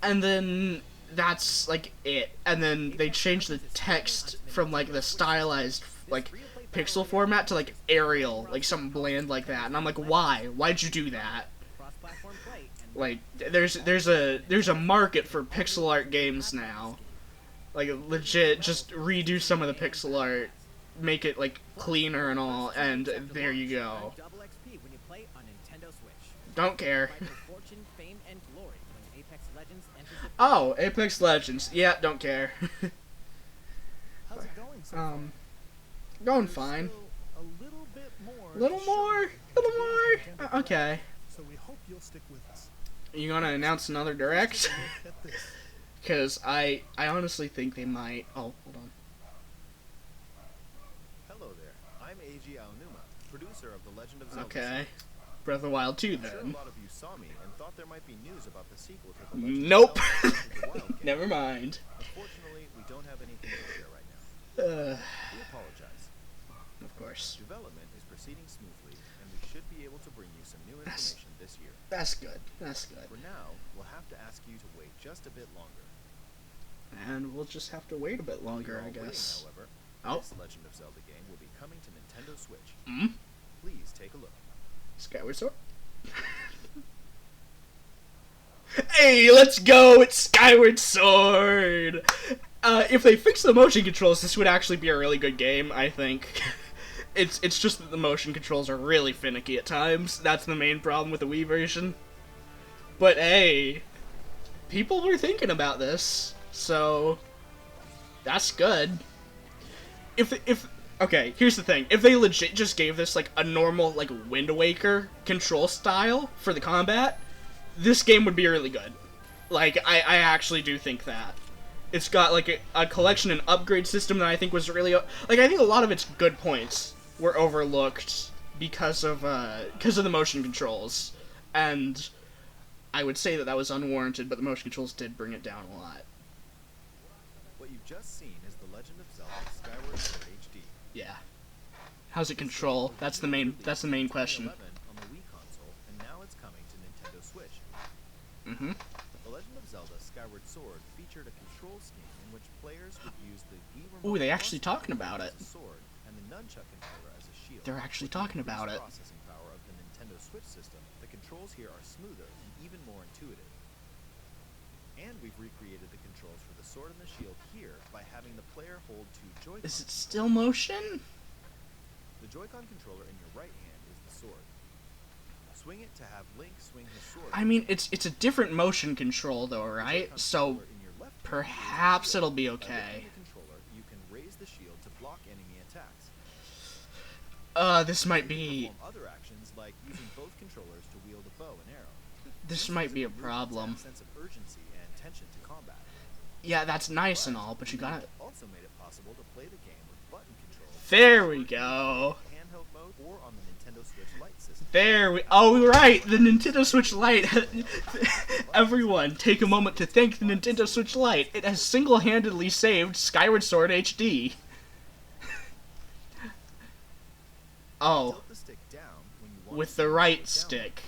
Speaker 1: and then that's like it. And then they changed the text from like the stylized like pixel format to like Arial, like something bland like that. And I'm like, why? Why'd you do that? Like, there's a market for pixel art games now. Like, legit, just redo some of the pixel art, make it, like, cleaner and all, and there you go. Don't care. Oh, Apex Legends. Yeah, don't care.
Speaker 6: How's it going so far?
Speaker 1: Going fine.
Speaker 6: A little bit more.
Speaker 1: Little more? Okay.
Speaker 6: So we hope you'll stick with us.
Speaker 1: You gonna announce another direct?
Speaker 6: Look at this.
Speaker 1: Because I honestly think they might. Oh, hold on.
Speaker 10: Hello there. I'm Eiji Aonuma, producer of The Legend of Zelda.
Speaker 1: Okay. Breath of the Wild 2
Speaker 10: I'm sure
Speaker 1: then.
Speaker 10: a lot of you saw me and thought there might be news about the sequel to The Legend
Speaker 1: Nope.
Speaker 10: of Zelda: Breath of the Wild game.
Speaker 1: Never mind.
Speaker 10: Unfortunately, we don't have anything to share right now. We apologize.
Speaker 1: Of course.
Speaker 10: Development is proceeding smoothly, and we should be able to bring you some new information this year.
Speaker 1: That's good. That's good.
Speaker 10: For now, we'll have to ask you to wait just a bit longer.
Speaker 1: And we'll just have to wait a bit longer, I
Speaker 10: While waiting,
Speaker 1: guess.
Speaker 10: however,
Speaker 1: Oh.
Speaker 10: this Legend of Zelda game will be coming to Nintendo Switch.
Speaker 1: Hmm?
Speaker 10: Please take a look.
Speaker 1: Skyward Sword? Hey, let's go! It's Skyward Sword! If they fix the motion controls, this would actually be a really good game, I think. It's just that the motion controls are really finicky at times. That's the main problem with the Wii version. But hey, people were thinking about this, so that's good. Okay, here's the thing. If they legit just gave this like a normal like Wind Waker control style for the combat, this game would be really good. Like, I actually do think that. It's got, like, a collection and upgrade system that I think was really... Like, I think a lot of its good points were overlooked because of the motion controls. And I would say that was unwarranted, but the motion controls did bring it down a lot.
Speaker 8: What you've just seen is The Legend of Zelda Skyward Sword HD.
Speaker 1: Yeah. How's it control? That's the main question.
Speaker 8: On the Wii console, and now it's coming to Nintendo Switch.
Speaker 1: Mm-hmm.
Speaker 8: The Legend of Zelda Skyward Sword featured a control scheme in which players would use the Wii remote.
Speaker 1: Ooh, they actually talking about it.
Speaker 8: as a sword and the nunchuck controller as a shield.
Speaker 1: They're actually talking about it.
Speaker 8: Processing power of the Nintendo Switch system, the controls here are smoother and even more intuitive. And we've recreated the controls for the sword and the shield here by having the player hold two Joy-Con.
Speaker 1: Is it still motion?
Speaker 8: The Joy-Con controller in your right hand is the sword. Swing it to have Link swing his sword.
Speaker 1: I mean, it's a different motion control though, right? So perhaps it'll be okay.
Speaker 8: You can raise the shield to block enemy attacks.
Speaker 1: This might be...
Speaker 8: Other actions like using both controllers to wield a bow and arrow.
Speaker 1: This might be a problem.
Speaker 8: Sense of urgency and tension to combat.
Speaker 1: Yeah, that's nice and all, but you gotta...
Speaker 8: Also made it possible to play the game with button controls.
Speaker 1: There we go.
Speaker 8: Handheld mode or on the Nintendo Switch Lite system.
Speaker 1: Oh, right, the Nintendo Switch Lite. Everyone, take a moment to thank the Nintendo Switch Lite. It has single-handedly saved Skyward Sword HD. Oh, with the right stick.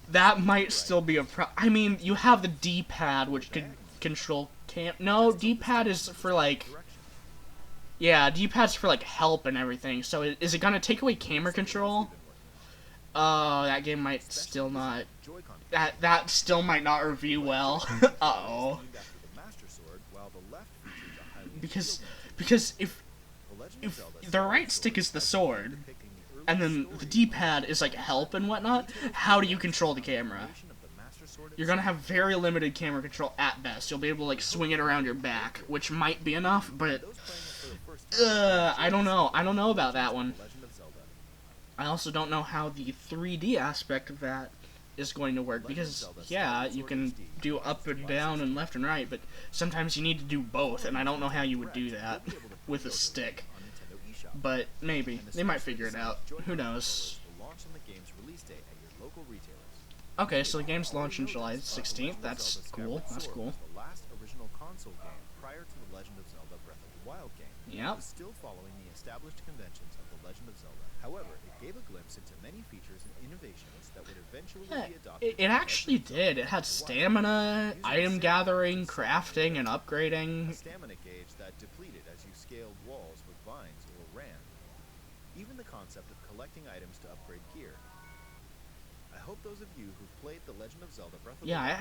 Speaker 1: That might still be a I mean, you have the D-pad, which could control No, D-pad is for, like... Yeah, D-pad's for, like, help and everything. So is it gonna take away camera control? Oh, that game might still not... That still might not review well. Uh-oh. Because if the right stick is the sword, and then the D-pad is like help and whatnot, how do you control the camera? You're gonna have very limited camera control at best. You'll be able to like swing it around your back, which might be enough, but I don't know. I don't know about that one. I also don't know how the 3D aspect of that is going to work, because yeah, you can do up and down and left and right, but sometimes you need to do both, and I don't know how you would do that with a stick. But maybe. They might figure it out. Who knows? Okay, so the game's launched on July 16th. That's cool. That's cool.
Speaker 8: The last original console game prior to The Legend of Zelda Breath of the Wild game.
Speaker 1: Yep.
Speaker 8: It was still following the established conventions of The Legend of Zelda. However, it gave a glimpse into many features and innovations that would eventually be adopted.
Speaker 1: It actually did. It had stamina, item gathering, crafting, and upgrading.
Speaker 8: A stamina gauge that depleted as you scaled walls with vines or ran. Even the concept of collecting items to upgrade gear. I hope those of you who've played The Legend of Zelda Breath of the Wild...
Speaker 1: Yeah,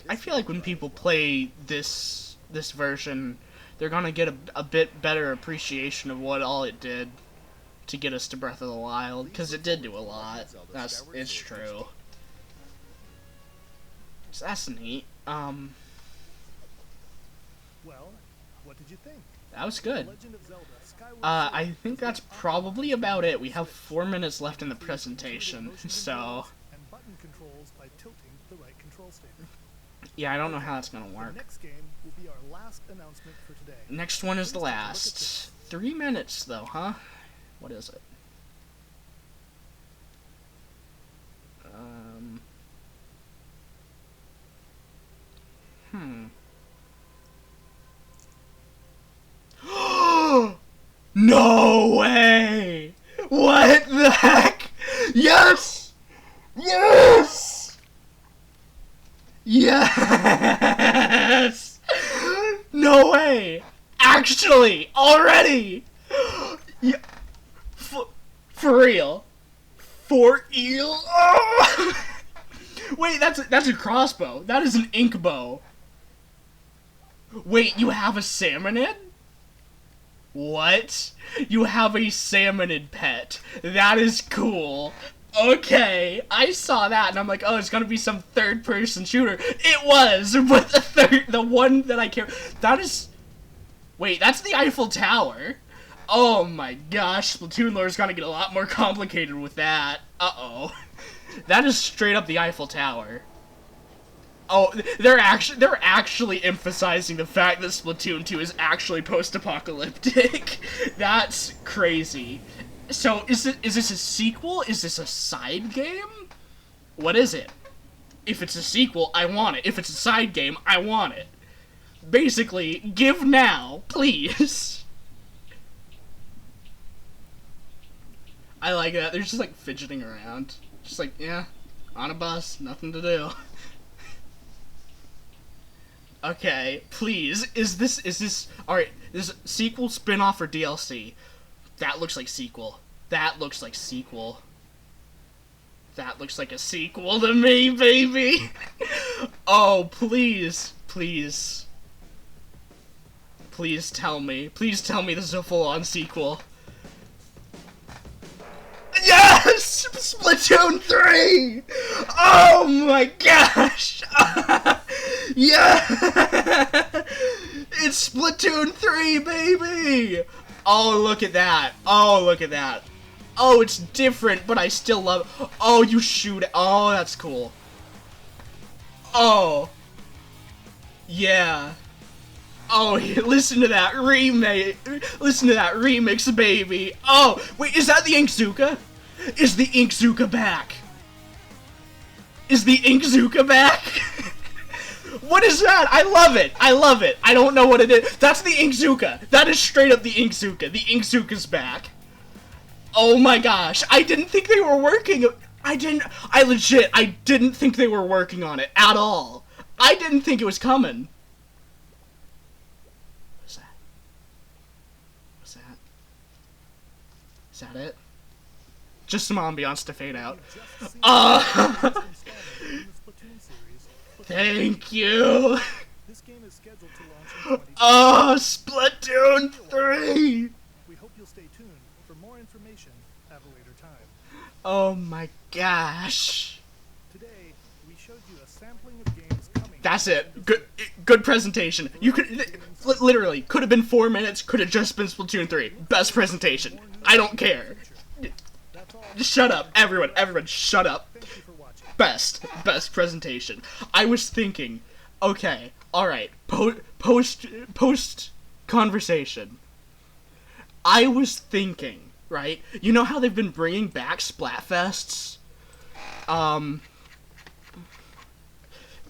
Speaker 1: I feel like when people play this version, they're gonna get a bit better appreciation of what all it did to get us to Breath of the Wild, because it did do a lot. It's true. So that's neat.
Speaker 6: Well, what did you think?
Speaker 1: That was good.
Speaker 6: Legend of Zelda Skyward
Speaker 1: I think that's probably about it. We have 4 minutes left in the presentation, so...
Speaker 6: and button controls by tilting the right control stick.
Speaker 1: Yeah, I don't know how that's gonna
Speaker 6: The
Speaker 1: work.
Speaker 6: next game will be our last announcement for today.
Speaker 1: Next one is the last. 3 minutes, though, huh? What is it? No way! What the heck? Yes! Yes! Yes! No way! Actually, already! Yeah. For real. For real? Oh! Wait, that's a crossbow. That is an ink bow. Wait, you have a salmonid? What? You have a salmonid pet. That is cool. Okay, I saw that and I'm like, oh, it's gonna be some third-person shooter. It was, but the one that I care, that is, wait, that's the Eiffel Tower. Oh my gosh, Splatoon lore is gonna get a lot more complicated with that. Uh-oh. That is straight up the Eiffel Tower. Oh, they're actually emphasizing the fact that Splatoon 2 is actually post-apocalyptic. That's crazy. So, is this a sequel? Is this a side game? What is it? If it's a sequel, I want it. If it's a side game, I want it. Basically, give now, please. I like that. They're just like fidgeting around. Just like, yeah, on a bus, nothing to do. Okay, please, is this, alright, this sequel, spin-off, or DLC? That looks like sequel. That looks like sequel. That looks like a sequel to me, baby! Oh, please, please. Please tell me this is a full-on sequel. Yes! Splatoon 3! Oh my gosh! Yeah! It's Splatoon 3, baby! Oh, look at that. Oh, look at that. Oh, it's different, but I still love it. Oh, you shoot it. Oh, that's cool. Oh. Yeah. Oh, listen to that remake. Listen to that remix, baby. Oh, wait, is that the Inkzuka? Is the Inkzuka back? Is the Inkzuka back? What is that? I love it. I love it. I don't know what it is. That's the Inkzuka. That is straight up the Inkzuka. The Inkzuka's back. Oh my gosh. I didn't think they were working. I didn't think they were working on it at all. I didn't think it was coming. What's that? What's that? Is that it? Just some ambiance to fade out. Thank you.
Speaker 6: This game is scheduled to launch in
Speaker 1: Oh, Splatoon 3.
Speaker 6: We hope you'll stay tuned for more information at a later time.
Speaker 1: Oh my gosh.
Speaker 6: Today, we showed you a sampling of games coming.
Speaker 1: That's it. Good presentation. You could literally could have been 4 minutes, could have just been Splatoon 3. Best presentation. I don't care. Just shut up, everyone, shut up. Best presentation. I was thinking, okay, alright, post conversation. I was thinking, right, you know how they've been bringing back Splatfests?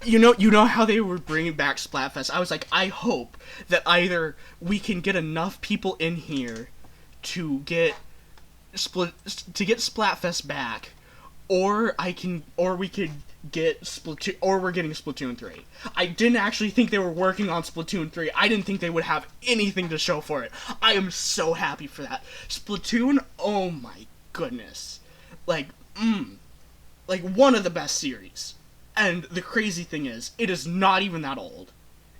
Speaker 1: You know how they were bringing back Splatfest? I was like, I hope that either we can get enough people in here to get Splatfest back, or we could get Splatoon, or we're getting Splatoon 3. I didn't actually think they were working on Splatoon 3. I didn't think they would have anything to show for it. I am so happy for that. Splatoon, oh my goodness. Like one of the best series. And the crazy thing is, it is not even that old.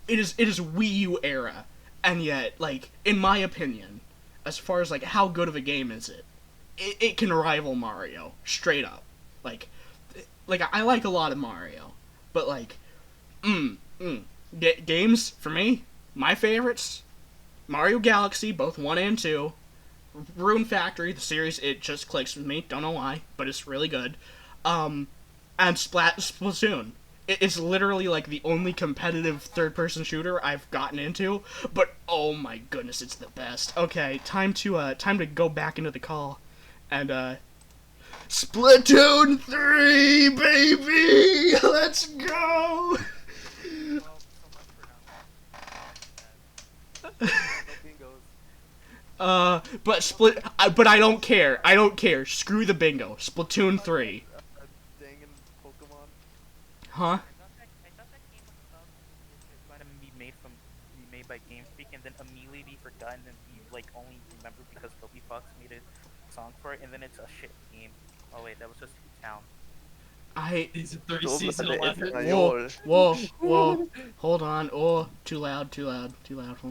Speaker 1: It is Wii U era. And yet, like, in my opinion, as far as like how good of a game is it, it can rival Mario, straight up. Like I like a lot of Mario, but like, games for me, my favorites, Mario Galaxy, both 1 and 2, Rune Factory, the series, it just clicks with me, don't know why, but it's really good, and Splatoon. It's literally like the only competitive third-person shooter I've gotten into, but oh my goodness, it's the best. Okay, time to go back into the call. And, Splatoon 3, baby! Let's go! But I don't care. I don't care. Screw the bingo. Splatoon 3. Huh?
Speaker 3: I thought that game was going to be made by GameSpeak and then immediately be forgotten and be like only remembered because Toby Fox made a song for it, and then it's a shit game. Oh wait, that was just Town.
Speaker 2: These are 3 seasonal weapons.
Speaker 1: Whoa. Hold on. Oh, too loud. Hold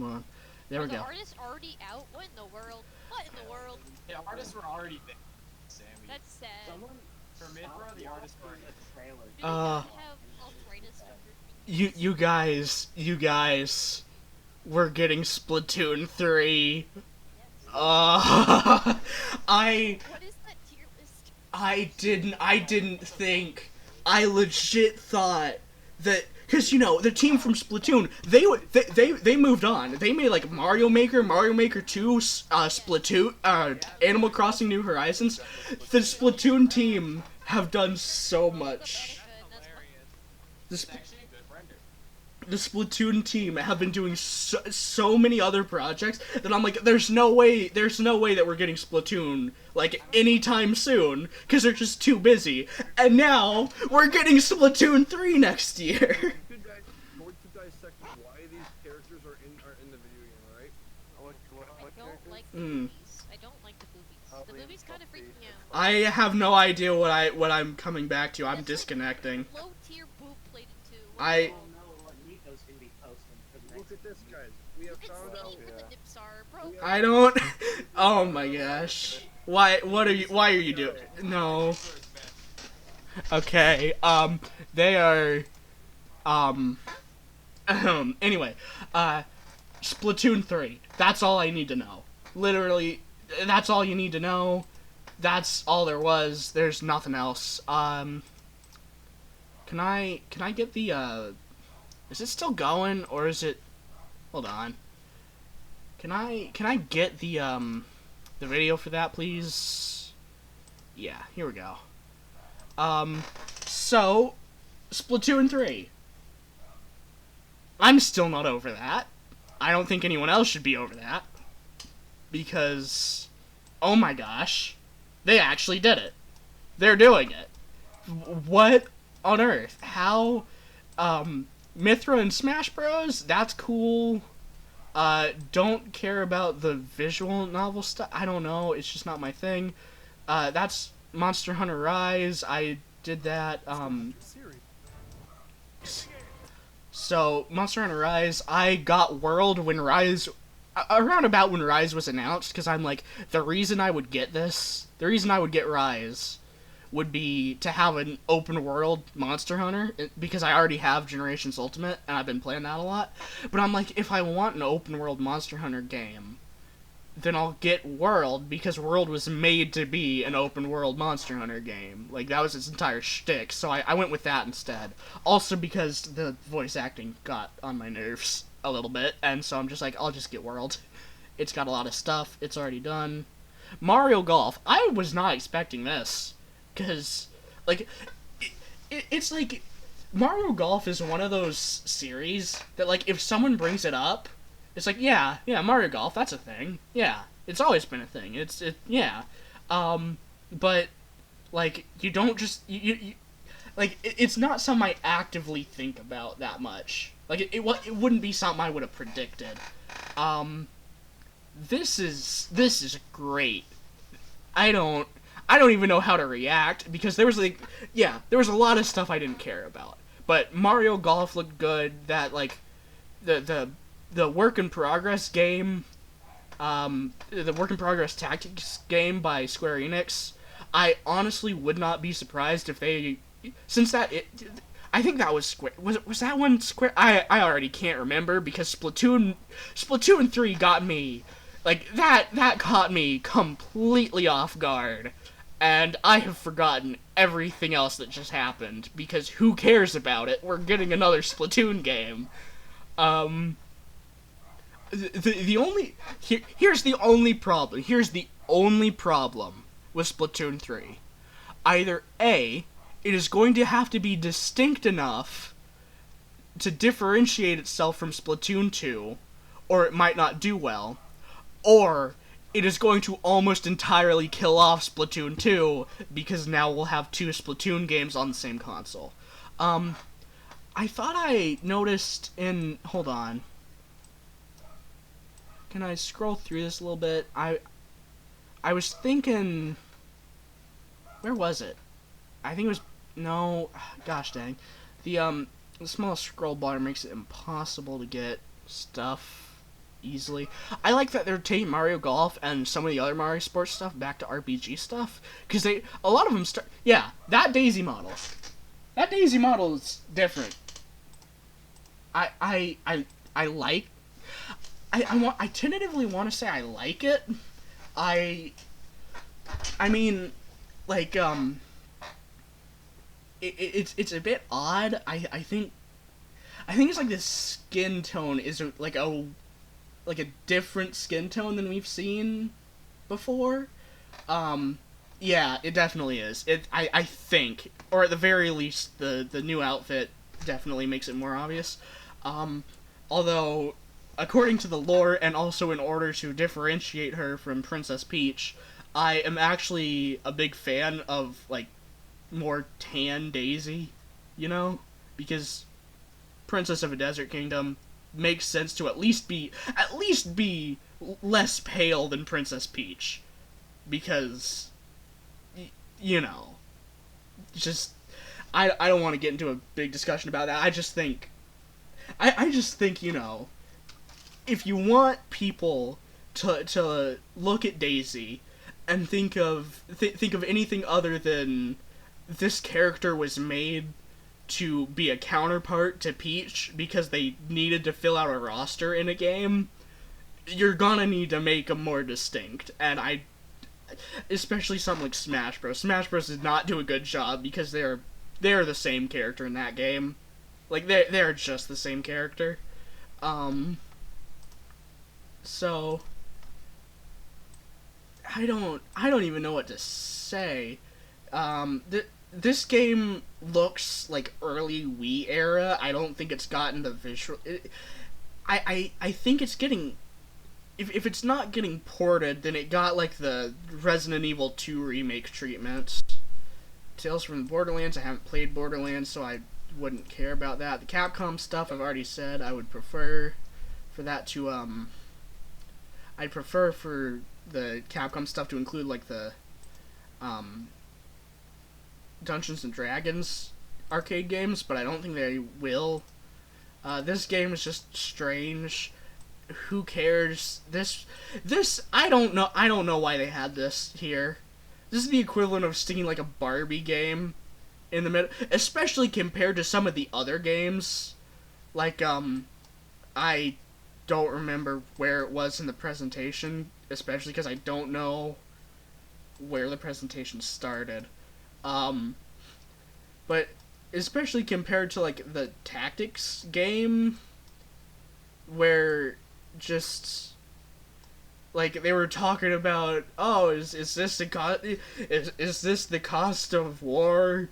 Speaker 1: on. There we
Speaker 13: Are the
Speaker 1: go.
Speaker 13: artists already out? What in the world?
Speaker 2: The artists were already there, Sammy.
Speaker 13: That's sad.
Speaker 2: For Midra, the artists were in the trailer.
Speaker 13: Do they not have arthritis under?
Speaker 1: You guys, we're getting Splatoon 3.
Speaker 13: What is that tier list?
Speaker 1: I didn't think. I legit thought that, because the team from Splatoon, they moved on. They made like Mario Maker 2, Splatoon, Animal Crossing New Horizons. The Splatoon team have done so much. The Splatoon team have been doing so many other projects that I'm like, there's no way that we're getting Splatoon like anytime soon because they're just too busy. And now we're getting Splatoon 3 next year.
Speaker 4: We could dissect why these characters are in the video game, right?
Speaker 13: I don't like the boobies. I don't like the boobies. The boobies kind of freak me out.
Speaker 1: I have no idea what I'm coming back to. I'm disconnecting.
Speaker 13: Like low tier boob plated too.
Speaker 4: Look at this, guys. We have found out.
Speaker 13: The nips are, bro.
Speaker 1: I don't. Oh my gosh. Why are you doing? No. Okay. They are. Anyway. Splatoon 3. That's all I need to know. Literally, that's all you need to know. That's all there was. There's nothing else. Can I get the is it still going or is it? Hold on. Can I get the video for that, please? Yeah, here we go. So Splatoon 3. I'm still not over that. I don't think anyone else should be over that. Because, oh my gosh, they actually did it. They're doing it. What on earth? How, Mythra and Smash Bros? That's cool. Don't care about the visual novel stuff. I don't know. It's just not my thing. That's Monster Hunter Rise. I did that. So Monster Hunter Rise. I got World when Rise, around about when Rise was announced, because I'm like, the reason I would get Rise would be to have an open world Monster Hunter, because I already have Generations Ultimate, and I've been playing that a lot. But I'm like, if I want an open world Monster Hunter game, then I'll get World, because World was made to be an open world Monster Hunter game. Like, that was its entire shtick, so I went with that instead. Also because the voice acting got on my nerves a little bit, and so I'm just like, I'll just get World. It's got a lot of stuff, it's already done. Mario Golf, I was not expecting this. Because, like, it's like, Mario Golf is one of those series that, like, if someone brings it up, it's like, yeah, Mario Golf, that's a thing. Yeah, it's always been a thing. Yeah. But, like, you don't just, it's not something I actively think about that much. Like, it wouldn't be something I would have predicted. This is great. I don't even know how to react, because there was a lot of stuff I didn't care about. But Mario Golf looked good. That, like, the work in progress game, the work in progress tactics game by Square Enix, I honestly would not be surprised if they, I think that was Square, was that one Square? I already can't remember, because Splatoon 3 got me, like, that caught me completely off guard. And I have forgotten everything else that just happened, because who cares about it? We're getting another Splatoon game. Here's the only problem. Here's the only problem with Splatoon 3. Either A, it is going to have to be distinct enough to differentiate itself from Splatoon 2, or it might not do well, or it is going to almost entirely kill off Splatoon 2, because now we'll have two Splatoon games on the same console. I thought I noticed in... Hold on. Can I scroll through this a little bit? I was thinking... Where was it? I think it was... No, gosh dang. The small scroll bar makes it impossible to get stuff easily. I like that they're taking Mario Golf and some of the other Mario Sports stuff back to RPG stuff, because a lot of them start. Yeah, that Daisy model. That Daisy model is different. I like. I tentatively want to say I like it. I mean, like it's a bit odd. I think it's like the skin tone is like a different skin tone than we've seen before. Yeah, it definitely is. I think, or at the very least, the new outfit definitely makes it more obvious. Although, according to the lore, and also in order to differentiate her from Princess Peach, I am actually a big fan of, like, more tan Daisy, you know? Because Princess of a Desert Kingdom makes sense to at least be less pale than Princess Peach. Because, you know, just, I don't want to get into a big discussion about that. I just think, you know, if you want people to look at Daisy and think of anything other than this character was made to be a counterpart to Peach because they needed to fill out a roster in a game, you're gonna need to make them more distinct. And especially something like Smash Bros. Smash Bros. Did not do a good job because they're the same character in that game. Like, they're just the same character. So I don't even know what to say. This game looks like early Wii era. I don't think it's gotten the visual. I think it's getting. If it's not getting ported, then it got like the Resident Evil 2 remake treatment. Tales from the Borderlands. I haven't played Borderlands, so I wouldn't care about that. The Capcom stuff, I've already said I would prefer for that to I'd prefer for the Capcom stuff to include like the Dungeons and Dragons arcade games, but I don't think they will. This game is just strange. Who cares? This I don't know why they had this here. This is the equivalent of sticking like a Barbie game in the middle, especially compared to some of the other games. Like I don't remember where it was in the presentation, especially because I don't know where the presentation started. But especially compared to like the tactics game, where just like they were talking about, oh, is this the cost of war?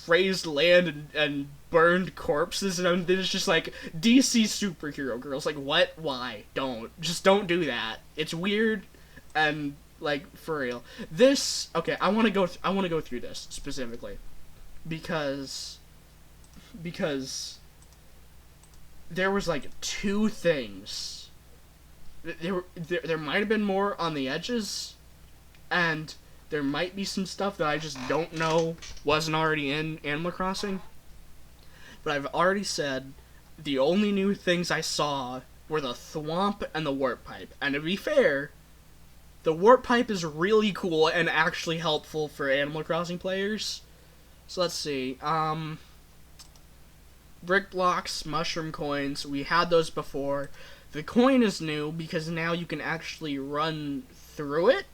Speaker 1: Raised land and burned corpses, and then it's just like DC superhero girls. Like, what? Why? Don't do that. It's weird, and like, for real. This, okay, I want to go through this specifically because there was like two things. There might have been more on the edges, and there might be some stuff that I just don't know wasn't already in Animal Crossing. But I've already said the only new things I saw were the Thwomp and the Warp Pipe. And to be fair, the Warp Pipe is really cool and actually helpful for Animal Crossing players. So let's see. Brick blocks, mushroom coins, we had those before. The coin is new because now you can actually run through it.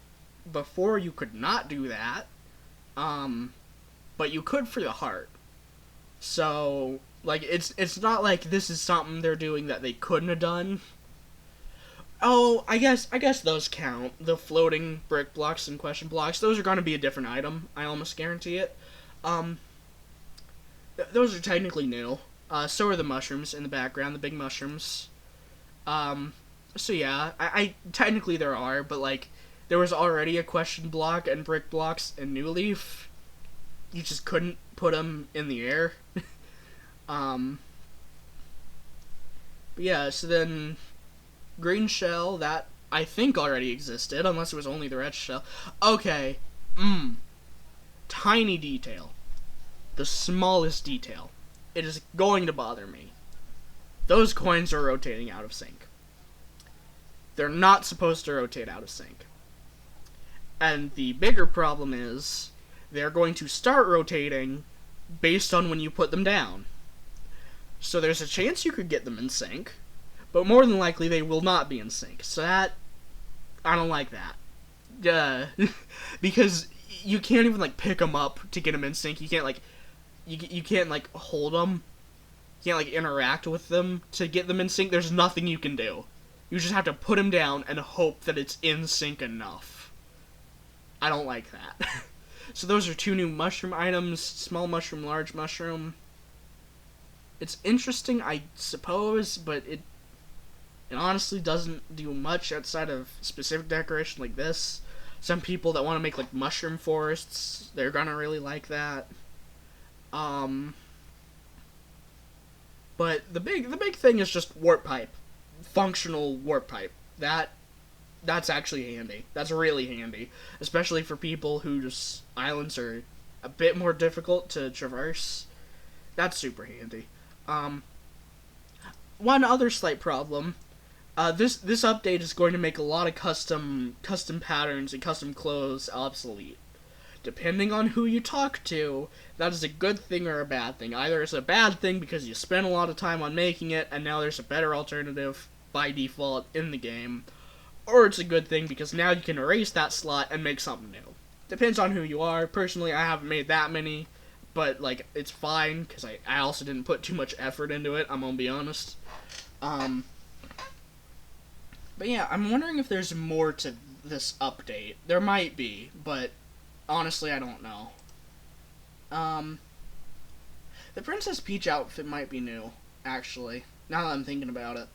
Speaker 1: Before you could not do that, but you could for the heart. So, like, it's not like this is something they're doing that they couldn't have done. Oh, I guess those count. The floating brick blocks and question blocks, those are going to be a different item. I almost guarantee it. Those are technically new. So are the mushrooms in the background, the big mushrooms. So yeah, I technically there are, but like, there was already a question block and brick blocks in New Leaf. You just couldn't put them in the air. But yeah, so then green shell, that I think already existed, unless it was only the red shell. Okay. Tiny detail. the smallest detail, it is going to bother me. Those coins are rotating out of sync. They're not supposed to rotate out of sync. And the bigger problem is, they're going to start rotating based on when you put them down. So there's a chance you could get them in sync, but more than likely they will not be in sync. So that, I don't like that. Because you can't even, like, pick them up to get them in sync. You can't, like, you can't, like, hold them. You can't, like, interact with them to get them in sync. There's nothing you can do. You just have to put them down and hope that it's in sync enough. I don't like that. So those are 2 new mushroom items. Small mushroom, large mushroom. It's interesting, I suppose, but it honestly doesn't do much outside of specific decoration like this. Some people that want to make, like, mushroom forests, they're gonna really like that. But the big thing is just warp pipe. Functional warp pipe. That's actually handy. That's really handy. Especially for people who just, islands are a bit more difficult to traverse. That's super handy. One other slight problem, this update is going to make a lot of custom patterns and custom clothes obsolete. Depending on who you talk to, that is a good thing or a bad thing. Either it's a bad thing because you spent a lot of time on making it, and now there's a better alternative by default in the game, or it's a good thing because now you can erase that slot and make something new. Depends on who you are. Personally, I haven't made that many, but, like, it's fine, because I also didn't put too much effort into it, I'm gonna be honest. But yeah, I'm wondering if there's more to this update. There might be, but honestly, I don't know. The Princess Peach outfit might be new, actually, now that I'm thinking about it.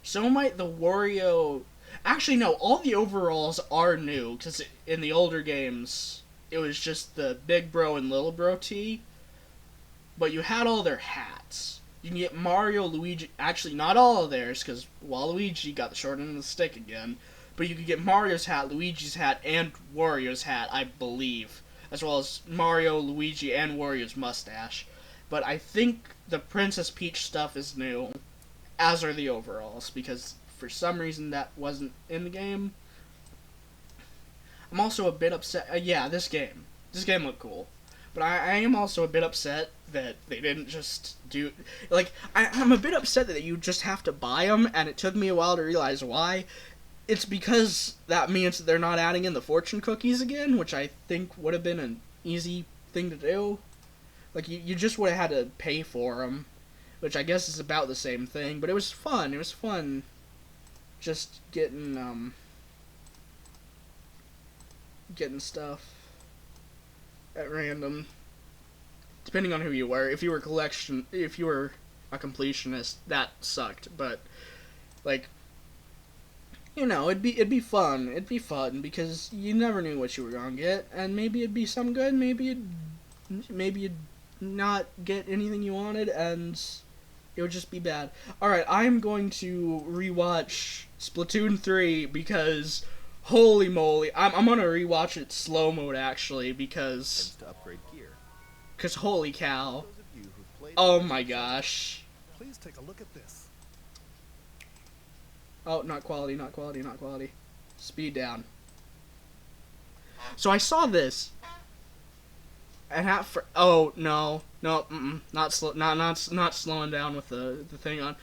Speaker 1: So might the Wario... Actually, no, all the overalls are new, because in the older games, it was just the Big Bro and Little Bro tee, but you had all their hats. You can get Mario, Luigi... Actually, not all of theirs, because Waluigi got the short end of the stick again, but you could get Mario's hat, Luigi's hat, and Wario's hat, I believe, as well as Mario, Luigi, and Wario's mustache. But I think the Princess Peach stuff is new, as are the overalls, because for some reason that wasn't in the game. I'm also a bit upset. Yeah, this game looked cool, but I am also a bit upset that they didn't just do, like, I'm a bit upset that you just have to buy them, and it took me a while to realize why. It's because that means that they're not adding in the fortune cookies again, which I think would have been an easy thing to do. Like, you just would have had to pay for them, which I guess is about the same thing, but it was fun. It was fun just getting stuff at random, depending on who you were. If you were a completionist, that sucked, but, like, you know, it'd be fun. It'd be fun because you never knew what you were gonna get, and maybe it'd be some good, maybe you'd not get anything you wanted, and it would just be bad. Alright, I'm going to rewatch Splatoon 3 because, holy moly, I'm gonna rewatch it slow mode, actually, because holy cow. Oh my gosh.
Speaker 6: Please take a look at this.
Speaker 1: Oh, not quality, not quality, not quality. Speed down. So I saw this, and oh no, not slowing down with the thing on.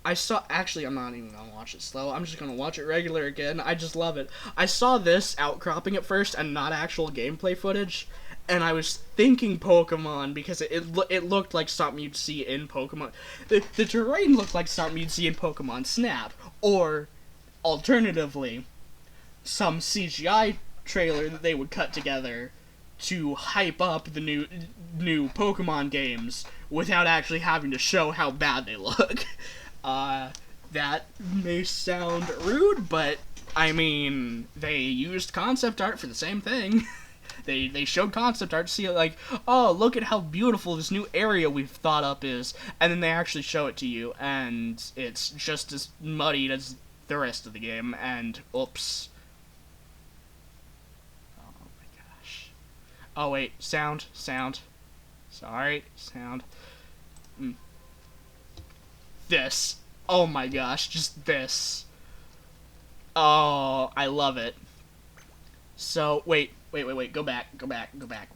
Speaker 1: Actually, I'm not even gonna watch it slow. I'm just gonna watch it regular again. I just love it. I saw this outcropping at first and not actual gameplay footage, and I was thinking Pokemon because it looked like something you'd see in Pokemon. The terrain looked like something you'd see in Pokemon Snap, or alternatively, some CGI trailer that they would cut together to hype up the new Pokemon games without actually having to show how bad they look. That may sound rude, but I mean, they used concept art for the same thing. They showed concept art to see, like, oh, look at how beautiful this new area we've thought up is, and then they actually show it to you, and it's just as muddied as the rest of the game, and oops. Oh my gosh. Oh wait, sound. Sorry, sound. This. Oh my gosh, just this. Oh, I love it. So, wait. Go back.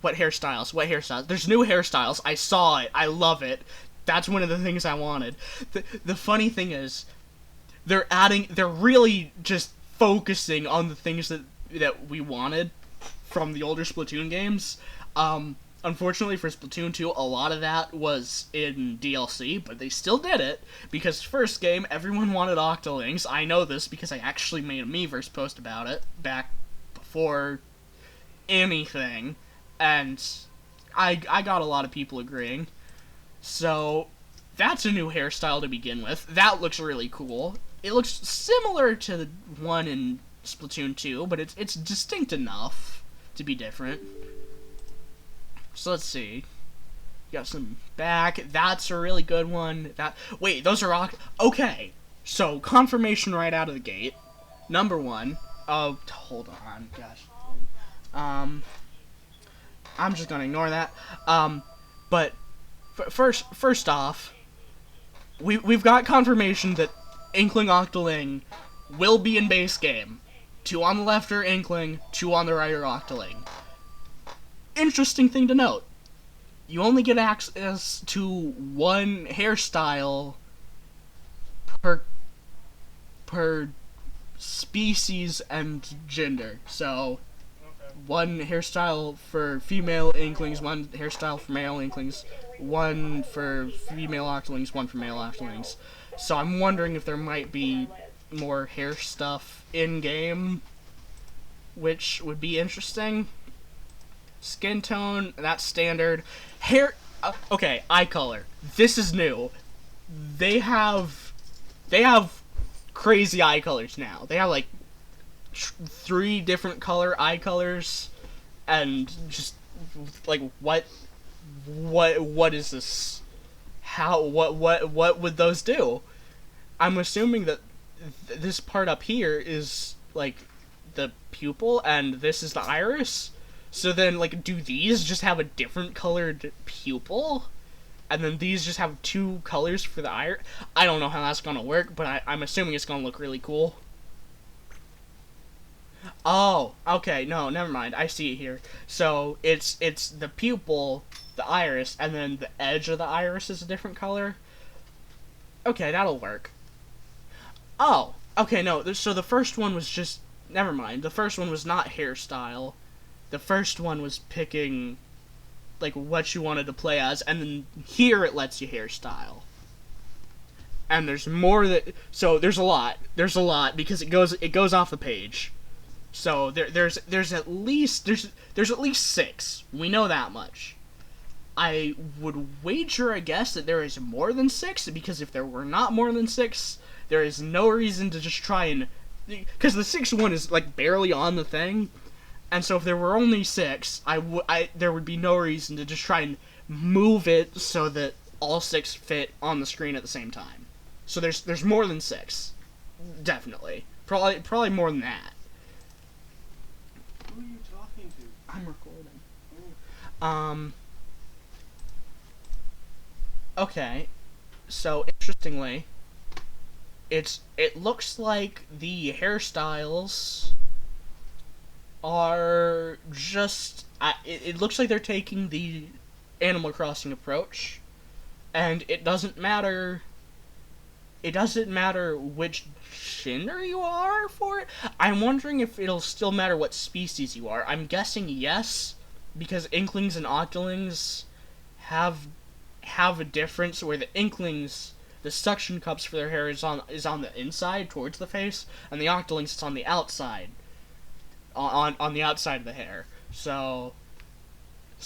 Speaker 1: What hairstyles? There's new hairstyles. I saw it. I love it. That's one of the things I wanted. The funny thing is, they're really just focusing on the things that we wanted from the older Splatoon games. Unfortunately for Splatoon 2, a lot of that was in DLC, but they still did it, because first game, everyone wanted Octolings. I know this because I actually made a Miiverse post about it back before anything, and I got a lot of people agreeing. So, that's a new hairstyle to begin with. That looks really cool. It looks similar to the one in Splatoon 2, but it's distinct enough to be different. So let's see. Got some back. That's a really good one. Wait, those are okay. So confirmation right out of the gate. Number one. Oh, hold on, gosh. I'm just gonna ignore that. But first off, we've got confirmation that Inkling Octoling will be in base game. 2 on the left are Inkling, 2 on the right are Octoling. Interesting thing to note. You only get access to one hairstyle per species and gender. So, one hairstyle for female Inklings, one hairstyle for male Inklings, one for female Octolings, one for male Octolings. So I'm wondering if there might be more hair stuff in-game, which would be interesting. Skin tone, that's standard. Hair, okay, eye color. This is new. They have crazy eye colors now. They have like 3 different eye colors, and just like what is this? What would those do? I'm assuming that this part up here is like the pupil, and this is the iris. So then, like, do these just have a different colored pupil? And then these just have 2 colors for the iris? I don't know how that's gonna work, but I'm assuming it's gonna look really cool. Oh, okay, no, never mind. I see it here. So, it's the pupil, the iris, and then the edge of the iris is a different color? Okay, that'll work. Oh, okay, no, so the first one was just... Never mind. The first one was not hairstyle. The first one was picking, like, what you wanted to play as, and then here it lets you hairstyle. And there's more that... So, there's a lot, because it goes off the page. So, there's at least 6. We know that much. I would wager a guess that there is more than 6, because if there were not more than 6, there is no reason to just try and... Because the 6th one is, like, barely on the thing. And so if there were only 6, there would be no reason to just try and move it so that all 6 fit on the screen at the same time. So there's more than 6. Definitely. Probably more than that.
Speaker 4: Who are you talking to?
Speaker 1: I'm recording. Okay. So interestingly, it looks like the hairstyles are just... it looks like they're taking the Animal Crossing approach, and it doesn't matter which gender you are for it. I'm wondering if it'll still matter what species you are. I'm guessing yes, because Inklings and Octolings have a difference where the Inklings, the suction cups for their hair is on the inside towards the face, and the Octolings is on the outside. On the outside of the hair. So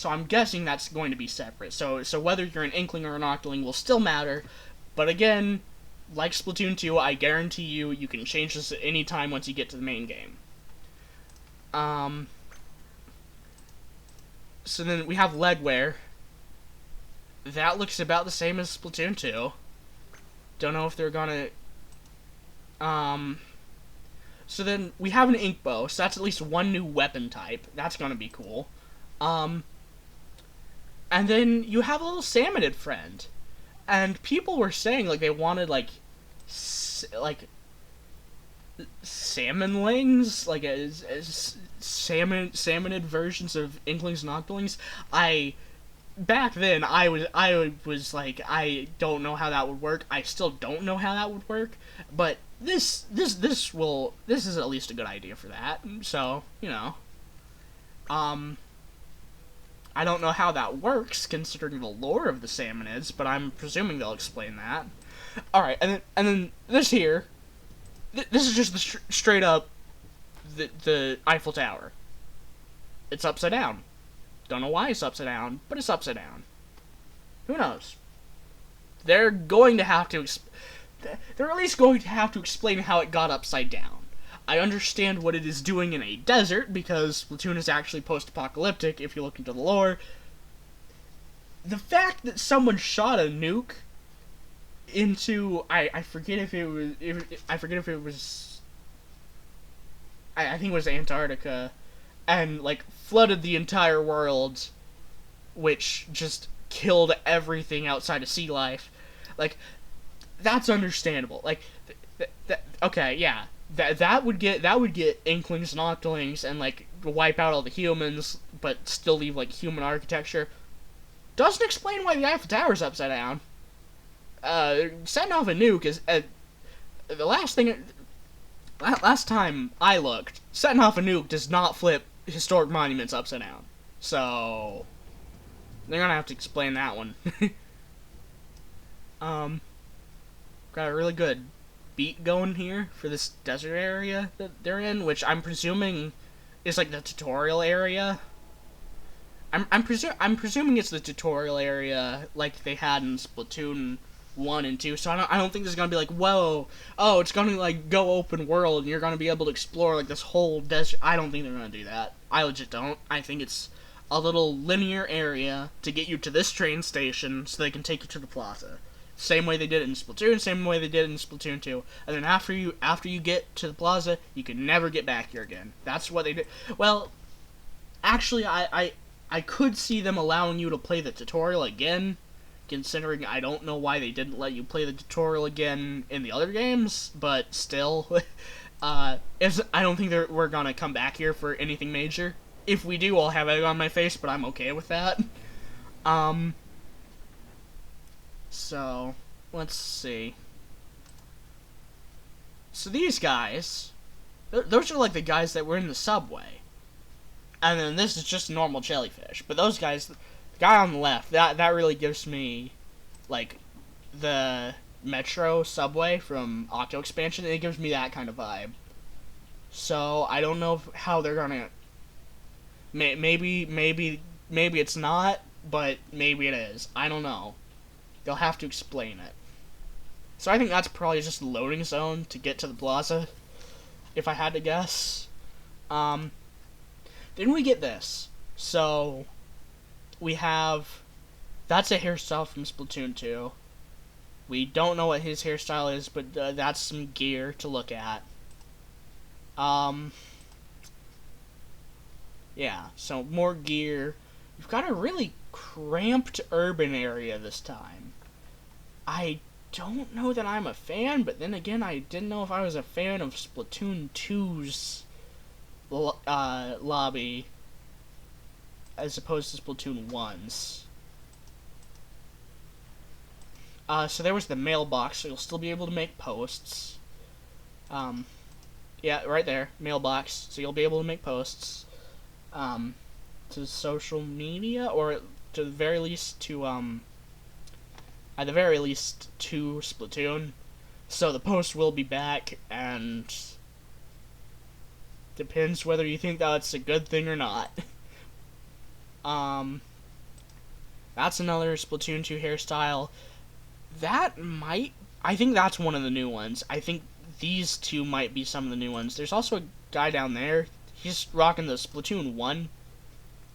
Speaker 1: I'm guessing that's going to be separate. So whether you're an Inkling or an Octoling will still matter. But again, like Splatoon 2, I guarantee you can change this at any time once you get to the main game. So then we have leg wear. That looks about the same as Splatoon 2. Don't know if they're gonna... So then, we have an ink bow, so that's at least one new weapon type. That's gonna be cool. And then you have a little salmonid friend. And people were saying, like, they wanted, like salmonlings, like, as salmonid versions of Inklings and Octolings. Back then, I was like, I don't know how that would work. I still don't know how that would work, but this is at least a good idea for that. So, you know, I don't know how that works considering the lore of the Salmonids, but I'm presuming they'll explain that. All right, and then this here, this is just the straight up the Eiffel Tower. It's upside down. Don't know why it's upside down, but it's upside down. Who knows? They're going to have to. They're at least going to have to explain how it got upside down. I understand what it is doing in a desert, because Splatoon is actually post-apocalyptic, if you look into the lore. The fact that someone shot a nuke into... I forget if it was... I think it was Antarctica, and, like, flooded the entire world, which just killed everything outside of sea life. Like, that's understandable. Like, okay, yeah. That would get Inklings and Octolings and, like, wipe out all the humans, but still leave, like, human architecture. Doesn't explain why the Eiffel Tower's upside down. Setting off a nuke is... the last time I looked, setting off a nuke does not flip historic monuments upside down. So... they're gonna have to explain that one. Got a really good beat going here for this desert area that they're in, which I'm presuming is like the tutorial area. I'm presuming it's the tutorial area like they had in Splatoon 1 and 2, so I don't think this is gonna be like, whoa, oh, it's gonna like go open world and you're gonna be able to explore like this whole desert. I don't think they're gonna do that. I legit don't. I think it's a little linear area to get you to this train station so they can take you to the plaza. Same way they did it in Splatoon, same way they did it in Splatoon 2. And then after you get to the plaza, you can never get back here again. That's what they did. Well, actually, I could see them allowing you to play the tutorial again, considering I don't know why they didn't let you play the tutorial again in the other games, but still, I don't think we're gonna come back here for anything major. If we do, I'll have egg on my face, but I'm okay with that. So, let's see. So these guys, those are like the guys that were in the subway. And then this is just normal jellyfish. But those guys, the guy on the left, that really gives me, like, the Metro subway from Octo Expansion. It gives me that kind of vibe. So, I don't know how they're gonna... Maybe it's not, but maybe it is. I don't know. They'll have to explain it. So I think that's probably just a loading zone to get to the plaza, if I had to guess. Then we get this. So, we have... that's a hairstyle from Splatoon 2. We don't know what his hairstyle is, but that's some gear to look at. Yeah, so more gear. We've got a really cramped urban area this time. I don't know that I'm a fan, but then again, I didn't know if I was a fan of Splatoon 2's lobby as opposed to Splatoon 1's. So there was the mailbox, so you'll still be able to make posts. Yeah, right there, mailbox, so you'll be able to make posts. To social media, or to the very least to, at the very least to Splatoon. So the post will be back, and depends whether you think that's a good thing or not. That's another Splatoon 2 hairstyle. I think that's one of the new ones. I think these two might be some of the new ones. There's also a guy down there. He's rocking the Splatoon 1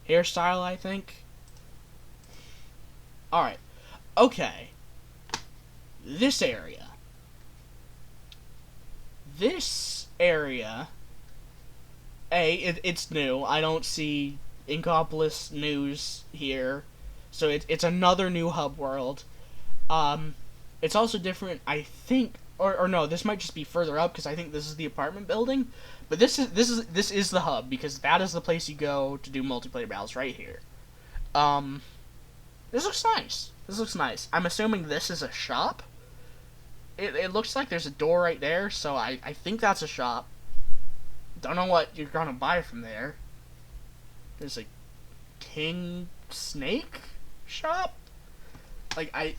Speaker 1: hairstyle, I think. Alright. Okay. This area. It's new. I don't see Inkopolis news here. So it's another new hub world. It's also different, I think, or no, this might just be further up because I think this is the apartment building. But this is the hub because that is the place you go to do multiplayer battles right here. This looks nice. This looks nice. I'm assuming this is a shop. It looks like there's a door right there, so I think that's a shop. Don't know what you're gonna buy from there. There's a king snake shop? Like, I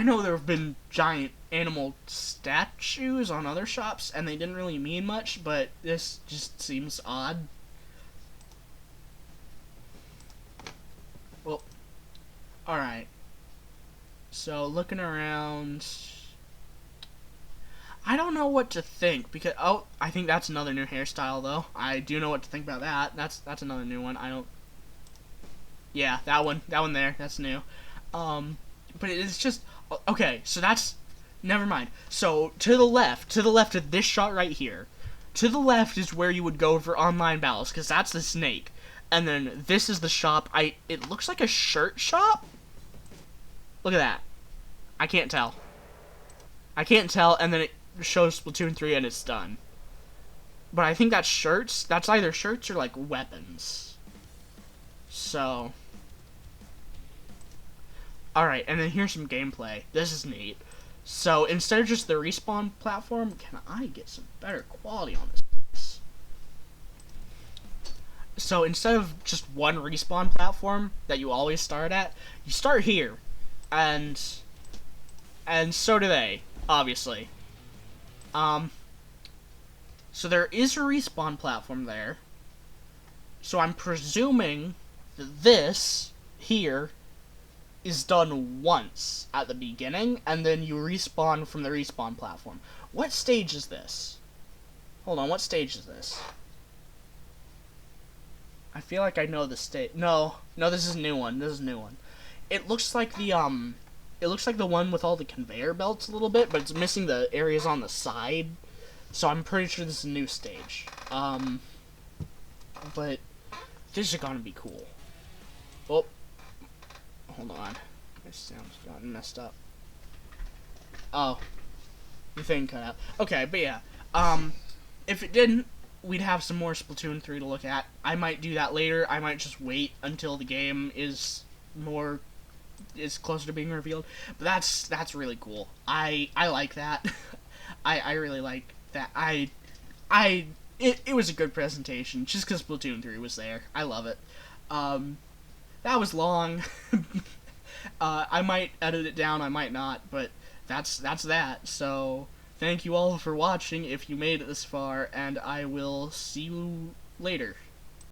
Speaker 1: know there have been giant animal statues on other shops, and they didn't really mean much, but this just seems odd. Well, alright. So, looking around... I don't know what to think, because... Oh, I think that's another new hairstyle, though. I do know what to think about that. That's another new one. I don't... Yeah, that one there. That's new. But it's just... Okay, so that's... Never mind. So, to the left of this shot right here, to the left is where you would go for online battles, because that's the snake. And then this is the shop. It looks like a shirt shop? Look at that. I can't tell. And then it shows Splatoon 3 and it's done. But I think that's shirts. That's either shirts or, like, weapons. So... Alright, and then here's some gameplay. This is neat. So, instead of just the respawn platform, can I get some better quality on this, please? So, instead of just one respawn platform that you always start at, you start here. And so do they, obviously. So there is a respawn platform there. So I'm presuming that this, here, is done once at the beginning, and then you respawn from the respawn platform. What stage is this? Hold on, what stage is this? I feel like I know the stage. No, this is a new one. It looks like the one with all the conveyor belts a little bit, but it's missing the areas on the side. So I'm pretty sure this is a new stage. But this is gonna be cool. Oh, hold on. My sound's gotten messed up. Oh, the thing cut out. Okay, but yeah. If it didn't, we'd have some more Splatoon 3 to look at. I might do that later. I might just wait until the game is closer to being revealed. But that's really cool. I like that. I really like that. It was a good presentation just because Splatoon 3 was there. I love it. That was long. I might edit it down, I might not, but that's that. So thank you all for watching if you made it this far, and I will see you later.